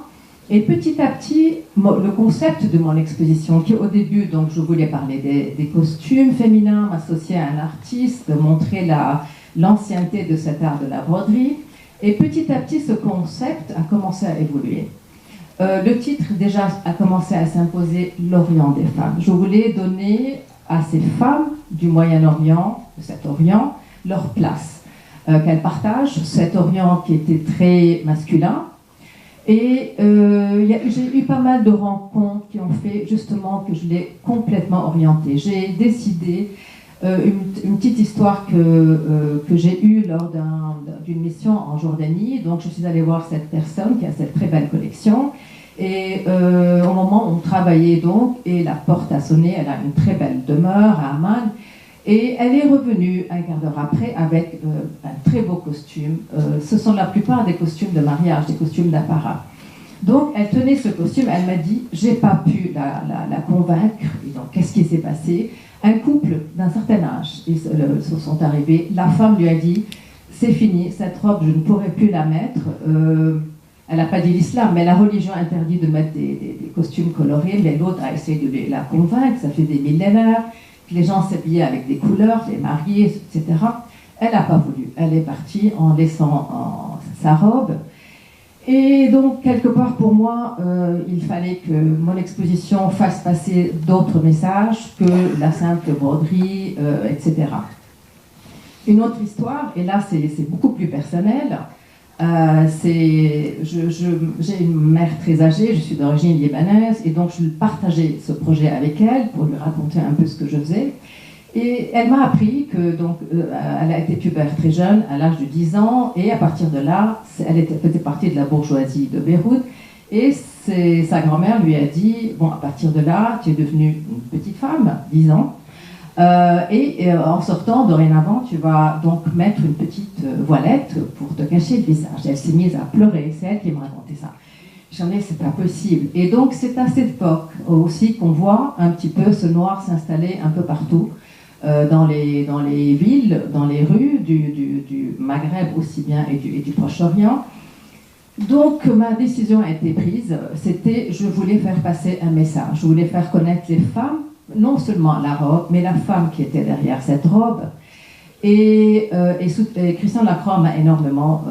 Et petit à petit, le concept de mon exposition, qui au début, donc je voulais parler des costumes féminins, m'associer à un artiste, montrer l'ancienneté de cet art de la broderie. Et petit à petit, ce concept a commencé à évoluer. Le titre déjà a commencé à s'imposer, l'Orient des femmes. Je voulais donner à ces femmes du Moyen-Orient, de cet Orient, leur place, qu'elles partagent, cet Orient qui était très masculin. Et j'ai eu pas mal de rencontres qui ont fait justement que je l'ai complètement orientée. J'ai décidé, une petite histoire que j'ai eue lors d'une mission en Jordanie. Donc je suis allée voir cette personne qui a cette très belle collection. Et au moment où on travaillait donc, et la porte a sonné, elle a une très belle demeure à Amman. Et elle est revenue un quart d'heure après avec un très beau costume. Ce sont la plupart des costumes de mariage, des costumes d'apparat. Donc elle tenait ce costume, elle m'a dit, j'ai pas pu la convaincre. Et donc qu'est-ce qui s'est passé? Un couple d'un certain âge, ils sont arrivés. La femme lui a dit, c'est fini, cette robe, je ne pourrai plus la mettre. Elle n'a pas dit l'islam, mais la religion interdit de mettre des costumes colorés. Mais l'autre a essayé de la convaincre, ça fait des millénaires. Les gens s'habillaient avec des couleurs, les mariés, etc. Elle n'a pas voulu. Elle est partie en laissant sa robe. Et donc, quelque part, pour moi, il fallait que mon exposition fasse passer d'autres messages que la simple broderie, etc. Une autre histoire, et là, c'est beaucoup plus personnel. J'ai une mère très âgée, je suis d'origine libanaise, et donc je partageais ce projet avec elle pour lui raconter un peu ce que je faisais. Et elle m'a appris que donc elle a été pubère très jeune, à l'âge de 10 ans, et à partir de là, elle faisait partie de la bourgeoisie de Beyrouth. Et sa grand-mère lui a dit, bon, à partir de là, tu es devenue une petite femme, 10 ans. Et en sortant, dorénavant, tu vas donc mettre une petite voilette pour te cacher le visage. Elle s'est mise à pleurer, c'est elle qui m'a raconté ça. J'en ai, c'est pas possible. Et donc, c'est à cette époque aussi qu'on voit un petit peu ce noir s'installer un peu partout, dans les villes, dans les rues du Maghreb aussi bien et du Proche-Orient. Donc, ma décision a été prise, c'était, je voulais faire passer un message, je voulais faire connaître les femmes, non seulement la robe, mais la femme qui était derrière cette robe. Et Christian Lacroix m'a énormément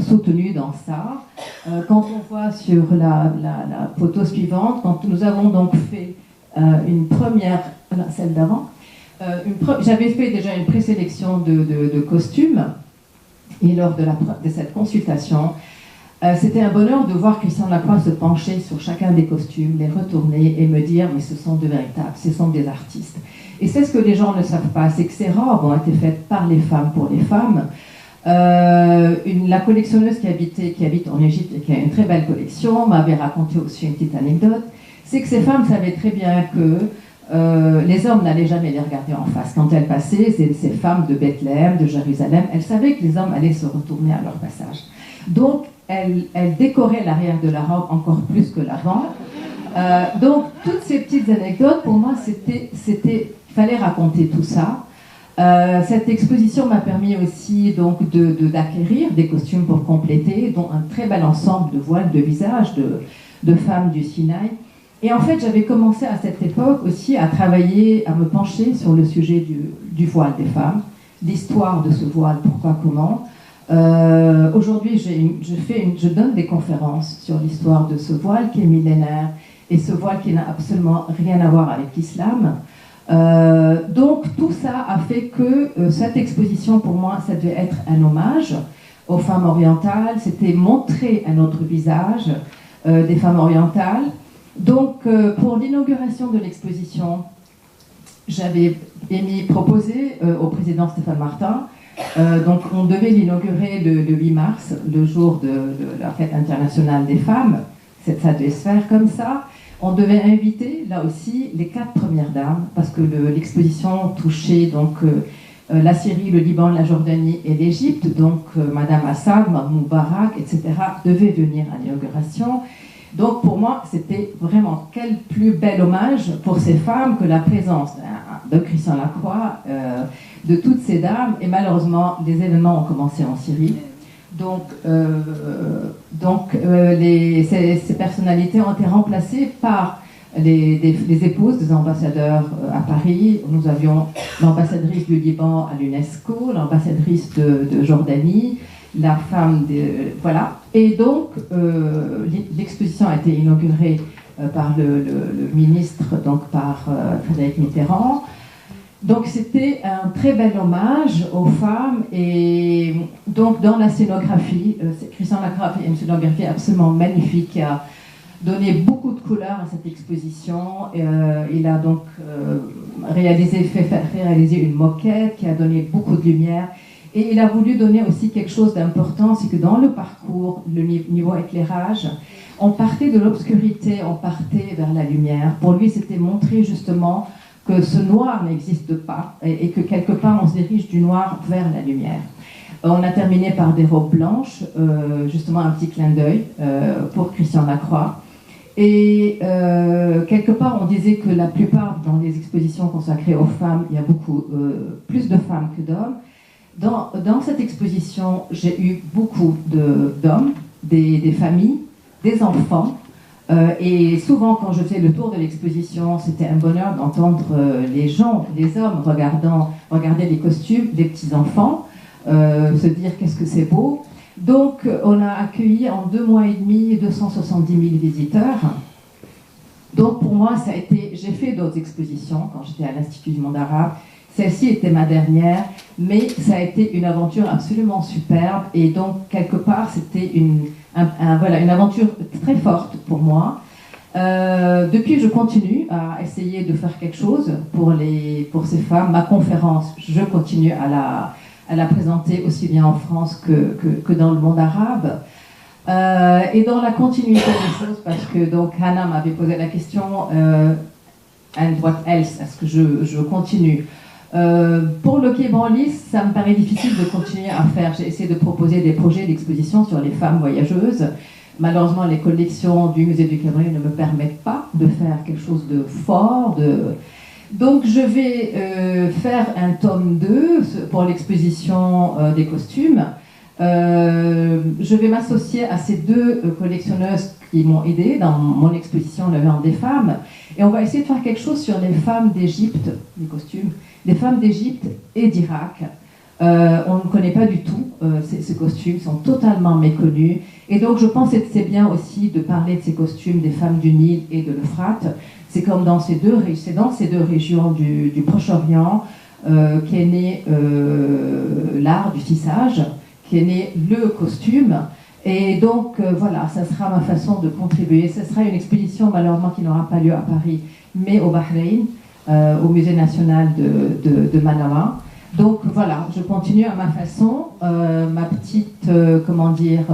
soutenu dans ça. Quand on voit sur la photo suivante, quand nous avons donc fait une première, celle d'avant, j'avais fait déjà une présélection de costumes, et lors de cette consultation, c'était un bonheur de voir Christian Lacroix se pencher sur chacun des costumes, les retourner et me dire mais ce sont de véritables, ce sont des artistes. Et c'est ce que les gens ne savent pas, c'est que ces robes ont été faites par les femmes pour les femmes. La collectionneuse qui habite en Égypte et qui a une très belle collection m'avait raconté aussi une petite anecdote, c'est que ces femmes savaient très bien que les hommes n'allaient jamais les regarder en face. Quand elles passaient, ces femmes de Bethléem, de Jérusalem, elles savaient que les hommes allaient se retourner à leur passage. Donc, elle décorait l'arrière de la robe encore plus que l'avant. Donc, toutes ces petites anecdotes, pour moi, il fallait raconter tout ça. Cette exposition m'a permis aussi donc d'acquérir des costumes pour compléter, dont un très bel ensemble de voiles de visage de femmes du Sinaï. Et en fait, j'avais commencé à cette époque aussi à travailler, à me pencher sur le sujet du voile des femmes, l'histoire de ce voile, pourquoi, comment. Aujourd'hui, je donne des conférences sur l'histoire de ce voile qui est millénaire et ce voile qui n'a absolument rien à voir avec l'islam. Donc tout ça a fait que cette exposition, pour moi, ça devait être un hommage aux femmes orientales. C'était montrer un autre visage des femmes orientales. Donc pour l'inauguration de l'exposition, j'avais proposé au président Stéphane Martin. Donc on devait l'inaugurer le 8 mars, le jour de la fête internationale des femmes. Ça devait se faire comme ça. On devait inviter là aussi les 4 premières dames, parce que l'exposition touchait donc la Syrie, le Liban, la Jordanie et l'Égypte. Donc Madame Assad, Mme Moubarak, etc. devaient venir à l'inauguration. Donc pour moi, c'était vraiment quel plus bel hommage pour ces femmes que la présence de Christian Lacroix, de toutes ces dames. Et malheureusement, les événements ont commencé en Syrie. Donc ces personnalités ont été remplacées par les épouses des ambassadeurs à Paris. Nous avions l'ambassadrice du Liban à l'UNESCO, l'ambassadrice de Jordanie, la femme de... Voilà. Et donc, l'exposition a été inaugurée par le ministre, donc par Frédéric Mitterrand. Donc c'était un très bel hommage aux femmes, et donc dans la scénographie, Christian Lacroix a fait une scénographie absolument magnifique qui a donné beaucoup de couleurs à cette exposition. Il a donc fait réaliser une moquette qui a donné beaucoup de lumière, et il a voulu donner aussi quelque chose d'important, c'est que dans le parcours, le niveau éclairage, on partait de l'obscurité, on partait vers la lumière. Pour lui, c'était montrer justement que ce noir n'existe pas et que quelque part on se dirige du noir vers la lumière. On a terminé par des robes blanches, justement un petit clin d'œil pour Christian Lacroix. Et quelque part on disait que la plupart dans les expositions consacrées aux femmes, il y a beaucoup plus de femmes que d'hommes. Dans cette exposition, j'ai eu beaucoup d'hommes, des familles, des enfants. Et souvent, quand je fais le tour de l'exposition, c'était un bonheur d'entendre les hommes regarder les costumes des petits-enfants, se dire qu'est-ce que c'est beau. Donc, on a accueilli en 2 mois et demi 270 000 visiteurs. Donc, pour moi, j'ai fait d'autres expositions quand j'étais à l'Institut du monde arabe. Celle-ci était ma dernière, mais ça a été une aventure absolument superbe. Et donc, quelque part, c'était une aventure très forte pour moi. Depuis, je continue à essayer de faire quelque chose pour ces femmes. Ma conférence, je continue à la présenter aussi bien en France que dans le monde arabe. Et dans la continuité des choses, parce que donc Hannah m'avait posé la question, and what else, est-ce que je continue? Pour le Quai Branly, ça me paraît difficile de continuer à faire. J'ai essayé de proposer des projets d'exposition sur les femmes voyageuses. Malheureusement, les collections du musée du Quai Branly ne me permettent pas de faire quelque chose de fort. Donc, je vais faire un tome 2 pour l'exposition des costumes. Je vais m'associer à ces 2 collectionneuses qui m'ont aidé dans mon exposition Le Vent des femmes. Et on va essayer de faire quelque chose sur les femmes d'Égypte, les costumes, les femmes d'Égypte et d'Irak. On ne connaît pas du tout ces costumes, sont totalement méconnus. Et donc je pense que c'est bien aussi de parler de ces costumes des femmes du Nil et de l'Euphrate. C'est comme dans ces deux régions du Proche-Orient qu'est né l'art du tissage, qu'est né le costume. Et donc voilà, ça sera ma façon de contribuer. Ce sera une exposition malheureusement qui n'aura pas lieu à Paris, mais au Bahreïn, au musée national de Manama. Donc voilà, je continue à ma façon,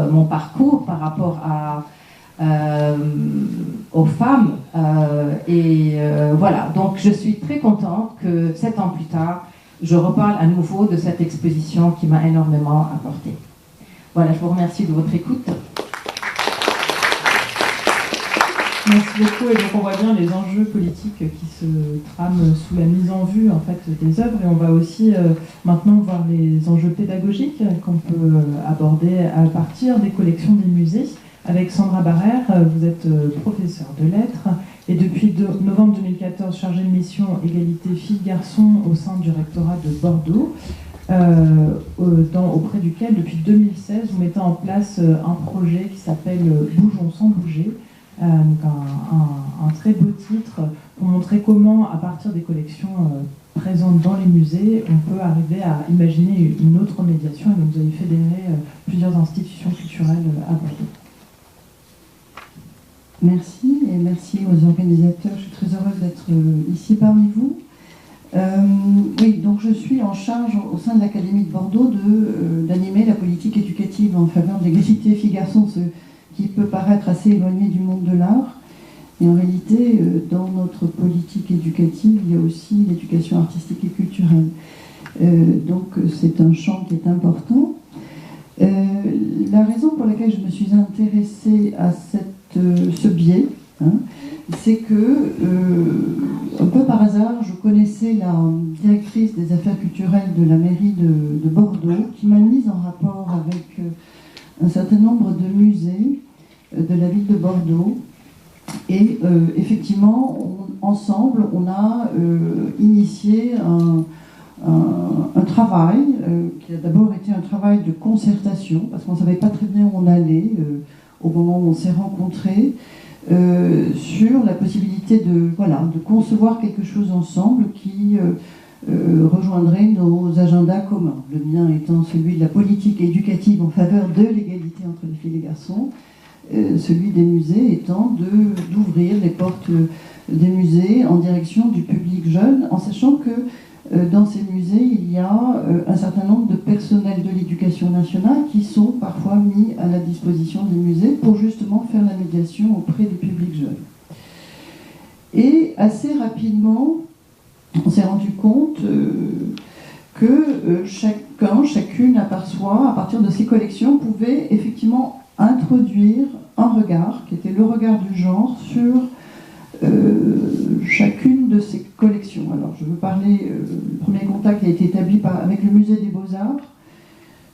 mon parcours par rapport aux femmes. Voilà, donc je suis très contente que 7 ans plus tard, je reparle à nouveau de cette exposition qui m'a énormément apporté. Voilà, je vous remercie de votre écoute. Merci beaucoup. Et donc on voit bien les enjeux politiques qui se trament sous la mise en vue en fait des œuvres, et on va aussi maintenant voir les enjeux pédagogiques qu'on peut aborder à partir des collections des musées. Avec Sandra Barrère, vous êtes professeure de lettres et depuis novembre 2014 chargée de mission égalité filles-garçons au sein du rectorat de Bordeaux, auprès duquel depuis 2016 vous mettez en place un projet qui s'appelle Bougeons sans bouger. Donc un très beau titre pour montrer comment, à partir des collections présentes dans les musées, on peut arriver à imaginer une autre médiation. Et donc vous avez fédéré plusieurs institutions culturelles à Bordeaux. Merci, et merci aux organisateurs. Je suis très heureuse d'être ici parmi vous. Oui, donc je suis en charge au sein de l'Académie de Bordeaux d'animer la politique éducative en faveur de l'égalité filles-garçons, ce qui peut paraître assez éloigné du monde de l'art. Et en réalité, dans notre politique éducative, il y a aussi l'éducation artistique et culturelle. Donc c'est un champ qui est important. La raison pour laquelle je me suis intéressée à ce biais, c'est que, un peu par hasard, je connaissais la directrice des affaires culturelles de la mairie de Bordeaux, qui m'a mise en rapport avec un certain nombre de musées de la ville de Bordeaux. Et effectivement, ensemble, on a initié un travail qui a d'abord été un travail de concertation, parce qu'on ne savait pas très bien où on allait au moment où on s'est rencontrés, sur la possibilité de concevoir quelque chose ensemble qui rejoindrait nos agendas communs. Le mien étant celui de la politique éducative en faveur de l'égalité entre les filles et les garçons, celui des musées étant d'ouvrir les portes des musées en direction du public jeune, en sachant que dans ces musées, il y a un certain nombre de personnels de l'éducation nationale qui sont parfois mis à la disposition des musées pour justement faire la médiation auprès du public jeune. Et assez rapidement, on s'est rendu compte que chacune à partir de ses collections, pouvait effectivement introduire un regard, qui était le regard du genre, sur chacune de ces collections. Alors, je veux parler, le premier contact a été établi avec le musée des Beaux-Arts.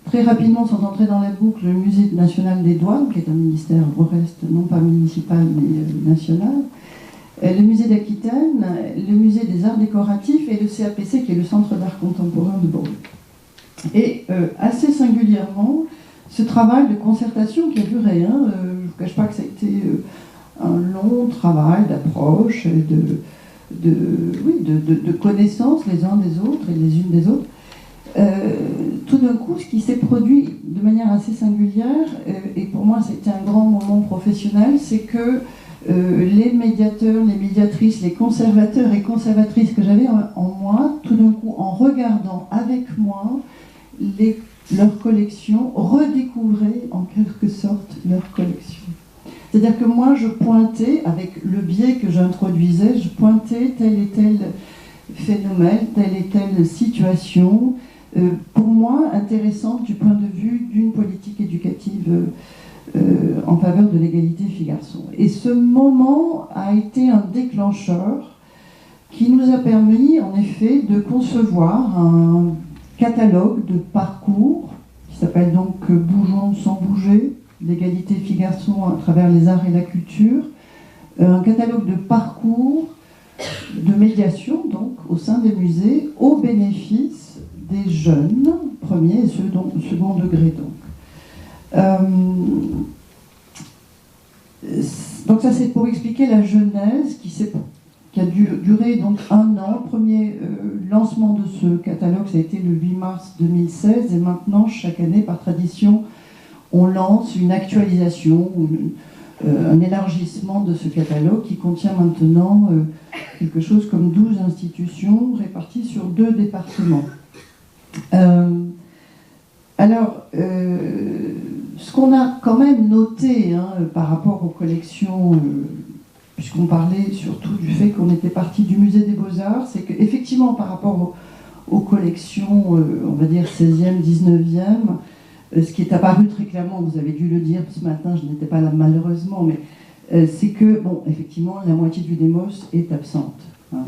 Très rapidement, sans entrer dans la boucle, le musée national des douanes, qui est un ministère au reste, non pas municipal, mais national, le musée d'Aquitaine, le musée des arts décoratifs et le CAPC, qui est le Centre d'art contemporain de Bordeaux. Et assez singulièrement, ce travail de concertation qui a duré, je ne vous cache pas que ça a été un long travail d'approche, de connaissance les uns des autres et les unes des autres. Tout d'un coup, ce qui s'est produit de manière assez singulière, et pour moi c'était un grand moment professionnel, c'est que les médiateurs, les médiatrices, les conservateurs et conservatrices que j'avais en moi, tout d'un coup, en regardant avec moi leur collection, redécouvraient en quelque sorte leur collection. C'est-à-dire que moi, je pointais, avec le biais que j'introduisais, je pointais tel et tel phénomène, telle et telle situation, pour moi, intéressante du point de vue d'une politique éducative en faveur de l'égalité filles-garçons. Et ce moment a été un déclencheur qui nous a permis, en effet, de concevoir un catalogue de parcours qui s'appelle donc Bougeons sans bouger, l'égalité filles-garçons à travers les arts et la culture, un catalogue de parcours de médiation donc au sein des musées au bénéfice des jeunes, premier et second degré donc. Donc ça c'est pour expliquer la genèse qui a duré donc un an. Le premier lancement de ce catalogue, ça a été le 8 mars 2016, et maintenant chaque année par tradition on lance une actualisation ou un élargissement de ce catalogue qui contient maintenant quelque chose comme 12 institutions réparties sur 2 départements. Ce qu'on a quand même noté par rapport aux collections, puisqu'on parlait surtout du fait qu'on était parti du musée des Beaux-Arts, c'est qu'effectivement par rapport aux collections, on va dire 16e, 19e, ce qui est apparu très clairement, vous avez dû le dire ce matin, je n'étais pas là malheureusement, mais c'est que, bon, effectivement, la moitié du démos est absente, hein,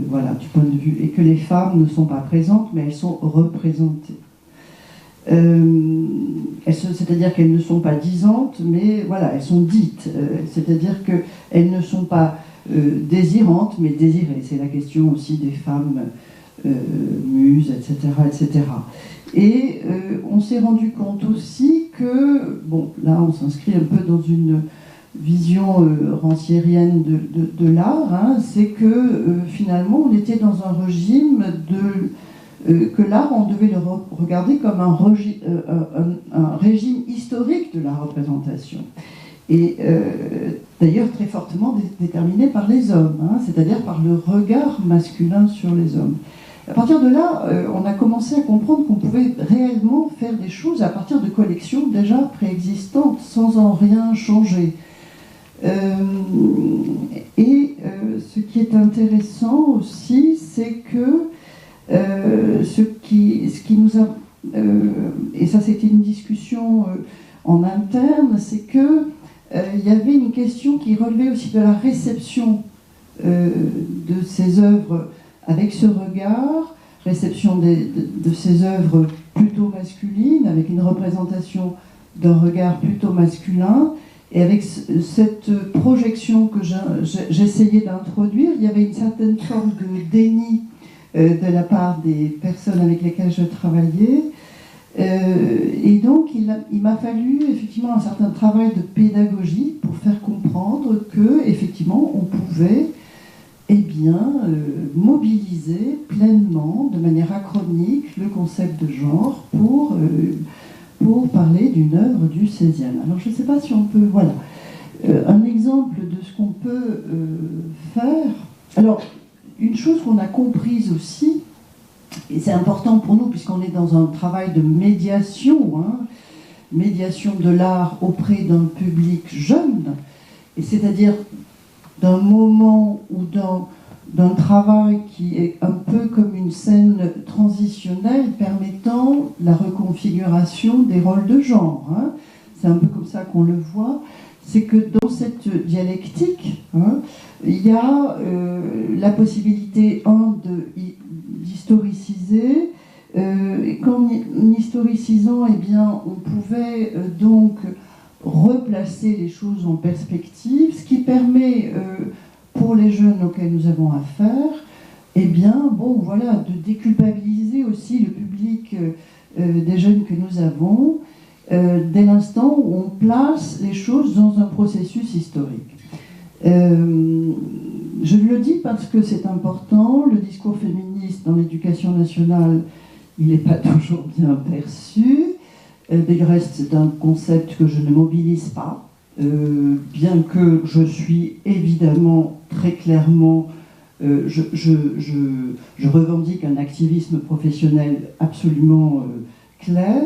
voilà, du point de vue, et que les femmes ne sont pas présentes, mais elles sont représentées. C'est-à-dire qu'elles ne sont pas disantes, mais voilà, elles sont dites. C'est-à-dire qu'elles ne sont pas désirantes, mais désirées. C'est la question aussi des femmes muses, etc., etc. Et on s'est rendu compte aussi que, bon, là on s'inscrit un peu dans une vision ranciérienne de l'art, hein, c'est que finalement on était dans un régime que l'art, on devait le regarder comme un régime historique de la représentation. Et d'ailleurs très fortement déterminé par les hommes, hein, c'est-à-dire par le regard masculin sur les hommes. À partir de là, on a commencce à comprendre qu'on pouvait réellement faire des choses à partir de collections déjà préexistantes, sans en rien changer. Ce qui est intéressant aussi, c'est que ce qui nous a... et ça c'était une discussion en interne, c'est que il y avait une question qui relevait aussi de la réception de ces œuvres avec ce regard, réception de ces œuvres plutôt masculines, avec une représentation d'un regard plutôt masculin, et avec cette projection que j'essayais d'introduire, il y avait une certaine forme de déni de la part des personnes avec lesquelles je travaillais. Et donc, il m'a fallu effectivement un certain travail de pédagogie pour faire comprendre que, effectivement, on pouvait mobiliser pleinement, de manière achronique, le concept de genre pour parler d'une œuvre du XVIe. Alors, je ne sais pas si on peut... Voilà. Un exemple de ce qu'on peut faire... Alors, une chose qu'on a comprise aussi, et c'est important pour nous puisqu'on est dans un travail de médiation, hein, médiation de l'art auprès d'un public jeune, et c'est-à-dire d'un moment ou d'un travail qui est un peu comme une scène transitionnelle permettant la reconfiguration des rôles de genre. Hein. C'est un peu comme ça qu'on le voit. C'est que dans cette dialectique, hein, il y a la possibilité, d'historiciser. Qu'en historicisant, eh bien, on pouvait donc replacer les choses en perspective, ce qui permet, pour les jeunes auxquels nous avons affaire, eh bien, bon, voilà, de déculpabiliser aussi le public des jeunes que nous avons, dès l'instant où on place les choses dans un processus historique. Je le dis parce que c'est important, le discours féministe dans l'éducation nationale, il n'est pas toujours bien perçu. Du reste, c'est un concept que je ne mobilise pas, bien que je suis évidemment très clairement, je revendique un activisme professionnel absolument clair.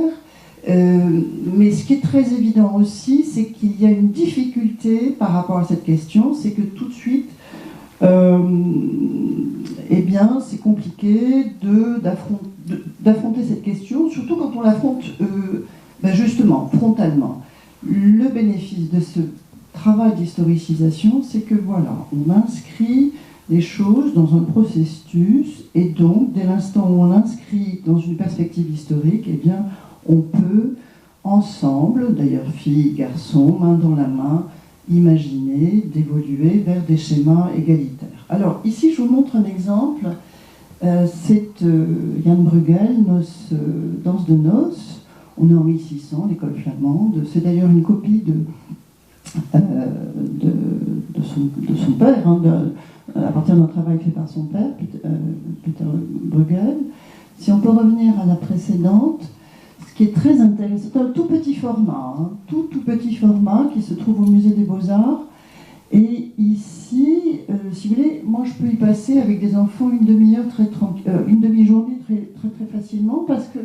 Mais ce qui est très évident aussi, c'est qu'il y a une difficulté par rapport à cette question, c'est que tout de suite, eh bien, c'est compliqué d'affronter cette question, surtout quand on l'affronte justement, frontalement. Le bénéfice de ce travail d'historicisation, c'est que voilà, on inscrit les choses dans un processus, et donc, dès l'instant où on l'inscrit dans une perspective historique, eh bien, on peut, ensemble, d'ailleurs filles, garçons, main dans la main, imaginer d'évoluer vers des schémas égalitaires. Alors, ici, je vous montre un exemple. C'est Jan Bruegel, Danse de noces. On est en 1600, l'école flamande. C'est d'ailleurs une copie de son père, hein, à partir d'un travail fait par son père, Peter Bruegel. Si on peut revenir à la précédente, ce qui est très intéressant, c'est un tout petit format, hein, tout petit format qui se trouve au musée des Beaux-Arts. Et ici, si vous voulez, moi je peux y passer avec des enfants une demi-heure une demi-journée très facilement, parce que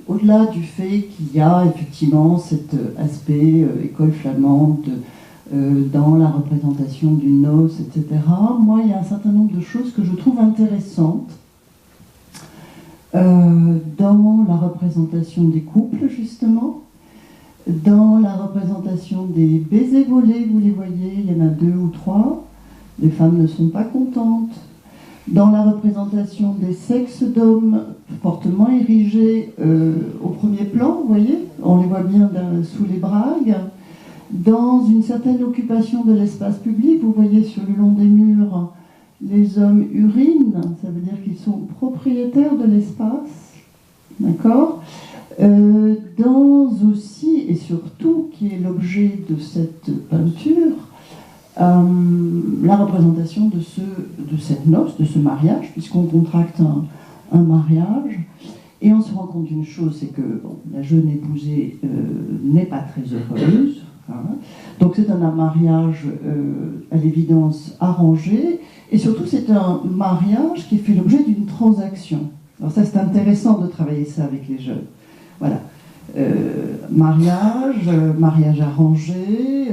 au-delà du fait qu'il y a effectivement cet aspect école flamande dans la représentation d'une noce, etc., moi il y a un certain nombre de choses que je trouve intéressantes dans la représentation des couples, justement. Dans la représentation des baisers volés, vous les voyez, il y en a 2 ou 3. Les femmes ne sont pas contentes. Dans la représentation des sexes d'hommes fortement érigés au premier plan, vous voyez, on les voit bien sous les bragues. Dans une certaine occupation de l'espace public, vous voyez sur le long des murs, les hommes urinent, ça veut dire qu'ils sont propriétaires de l'espace, d'accord ? Dans aussi et surtout, qui est l'objet de cette peinture, la représentation de cette noce, de ce mariage, puisqu'on contracte un mariage, et on se rend compte d'une chose, c'est que la jeune épousée n'est pas très heureuse, hein. Donc c'est un mariage à l'évidence arrangé, et surtout c'est un mariage qui fait l'objet d'une transaction. Alors ça c'est intéressant de travailler ça avec les jeunes. Voilà. Mariage arrangé,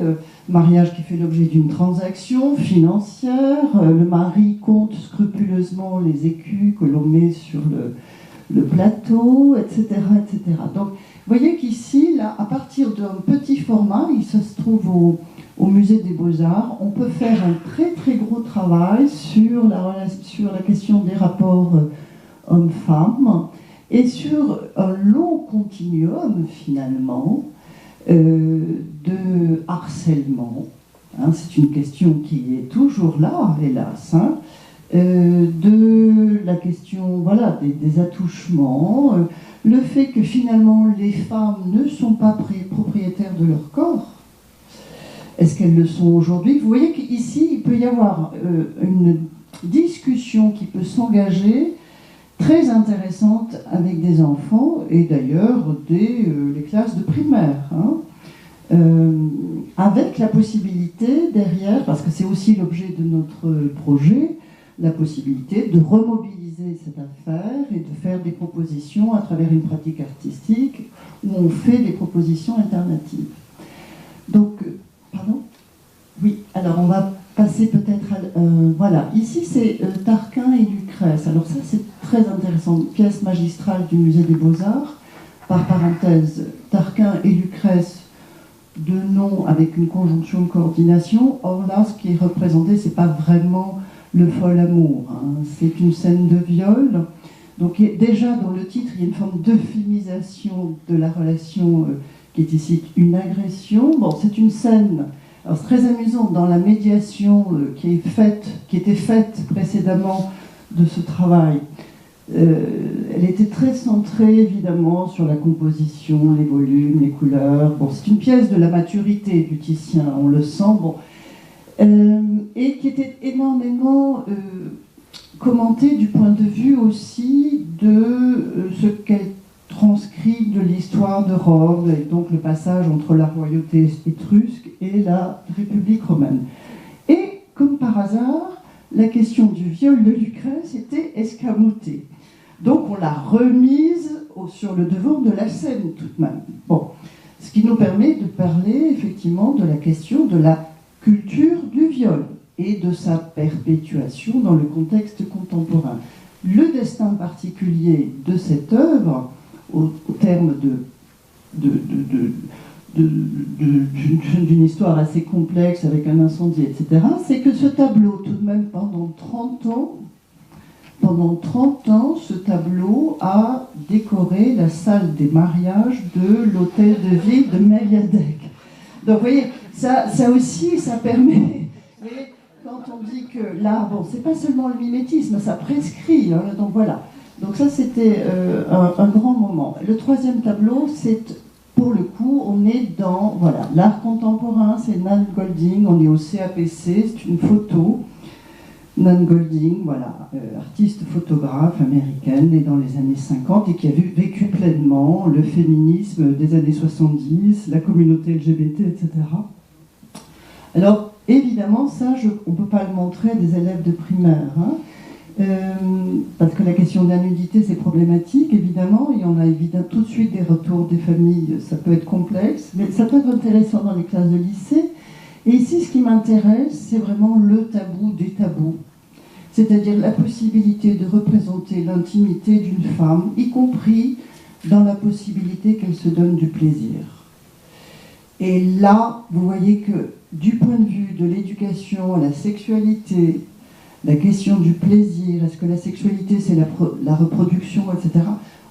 mariage qui fait l'objet d'une transaction financière, le mari compte scrupuleusement les écus que l'on met sur le plateau, etc., etc. Donc, vous voyez qu'ici, là, à partir d'un petit format, il se trouve au Musée des Beaux-Arts, on peut faire un très très gros travail sur la question des rapports hommes-femmes, et sur un long continuum, finalement, de harcèlement. Hein, c'est une question qui est toujours là, hélas. Hein, de la question voilà, des attouchements, le fait que finalement les femmes ne sont pas propriétaires de leur corps. Est-ce qu'elles le sont aujourd'hui? Vous voyez qu'ici, il peut y avoir une discussion qui peut s'engager très intéressante avec des enfants et d'ailleurs les classes de primaire, hein, avec la possibilité derrière, parce que c'est aussi l'objet de notre projet, la possibilité de remobiliser cette affaire et de faire des propositions à travers une pratique artistique où on fait des propositions alternatives. Donc, pardon? Oui, alors on va passer peut-être à... voilà, ici c'est Tarquin et Lucrèce. Alors ça c'est très intéressant, une pièce magistrale du Musée des Beaux-Arts. Par parenthèse, Tarquin et Lucrèce, deux noms avec une conjonction de coordination. Or là, ce qui est représenté, c'est pas vraiment le fol amour, hein. C'est une scène de viol. Donc déjà dans le titre, il y a une forme d'euphémisation de la relation qui est ici une agression. Bon, c'est une scène... Alors c'est très amusant, dans la médiation qui était faite précédemment de ce travail, elle était très centrée évidemment sur la composition, les volumes, les couleurs. Bon, c'est une pièce de la maturité du Titien, on le sent, bon, et qui était énormément commentée du point de vue aussi de ce qu'elle transcrit de l'histoire de Rome, et donc le passage entre la royauté étrusque et la République romaine. Et, comme par hasard, la question du viol de Lucrèce était escamotée. Donc on l'a remise sur le devant de la scène tout de même. Bon, ce qui nous permet de parler effectivement de la question de la culture du viol et de sa perpétuation dans le contexte contemporain. Le destin particulier de cette œuvre, au terme d'une histoire assez complexe avec un incendie, etc., c'est que ce tableau, tout de même pendant 30 ans, ce tableau a décoré la salle des mariages de l'hôtel de ville de Mériadec. Donc vous voyez, ça aussi, ça permet... Vous voyez, quand on dit que l'art, bon, c'est pas seulement le mimétisme, ça prescrit, hein, donc voilà. Donc ça, c'était un grand moment. Le troisième tableau, c'est, pour le coup, on est dans, voilà, l'art contemporain, c'est Nan Goldin, on est au CAPC, c'est une photo. Nan Goldin, voilà, artiste photographe américaine, née dans les années 50 et qui a vécu pleinement le féminisme des années 70, la communauté LGBT, etc. Alors, évidemment, ça, on ne peut pas le montrer à des élèves de primaire, hein. Parce que la question de la nudité, c'est problématique, évidemment, et on a évidemment tout de suite des retours des familles, ça peut être complexe, mais ça peut être intéressant dans les classes de lycée. Et ici, ce qui m'intéresse, c'est vraiment le tabou des tabous, c'est-à-dire la possibilité de représenter l'intimité d'une femme, y compris dans la possibilité qu'elle se donne du plaisir. Et là, vous voyez que du point de vue de l'éducation à la sexualité, la question du plaisir, est-ce que la sexualité c'est la reproduction, etc.,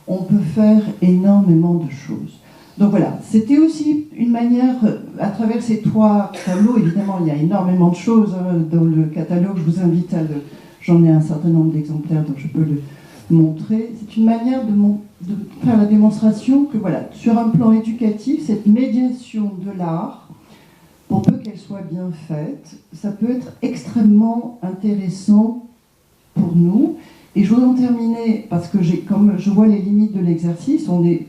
on peut faire énormément de choses. Donc voilà, c'était aussi une manière, à travers ces 3 tableaux, évidemment il y a énormément de choses dans le catalogue, je vous invite à le... J'en ai un certain nombre d'exemplaires, donc je peux le montrer. C'est une manière de faire la démonstration que voilà, sur un plan éducatif, cette médiation de l'art, pour peu qu'elle soit bien faite, ça peut être extrêmement intéressant pour nous. Et je voudrais en terminer, parce que comme je vois les limites de l'exercice, on est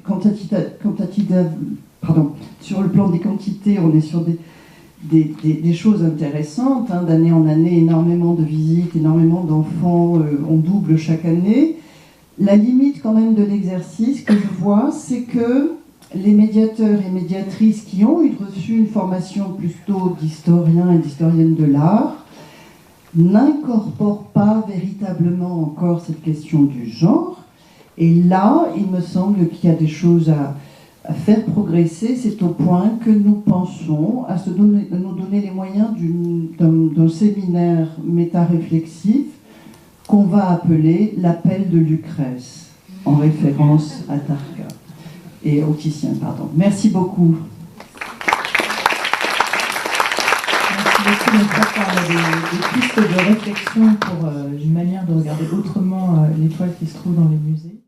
sur le plan des quantités, on est sur des choses intéressantes, hein, d'année en année, énormément de visites, énormément d'enfants, on double chaque année. La limite quand même de l'exercice que je vois, c'est que les médiateurs et médiatrices qui ont reçu une formation plutôt d'historiens et d'historiennes de l'art n'incorporent pas véritablement encore cette question du genre. Et là, il me semble qu'il y a des choses à faire progresser. C'est au point que nous pensons à nous donner les moyens d'un séminaire méta-réflexif qu'on va appeler l'appel de Lucrèce, en référence à Tarka et au Titien, pardon. Merci beaucoup. Merci beaucoup. On a des pistes de réflexion pour une manière de regarder autrement les toiles qui se trouvent dans les musées.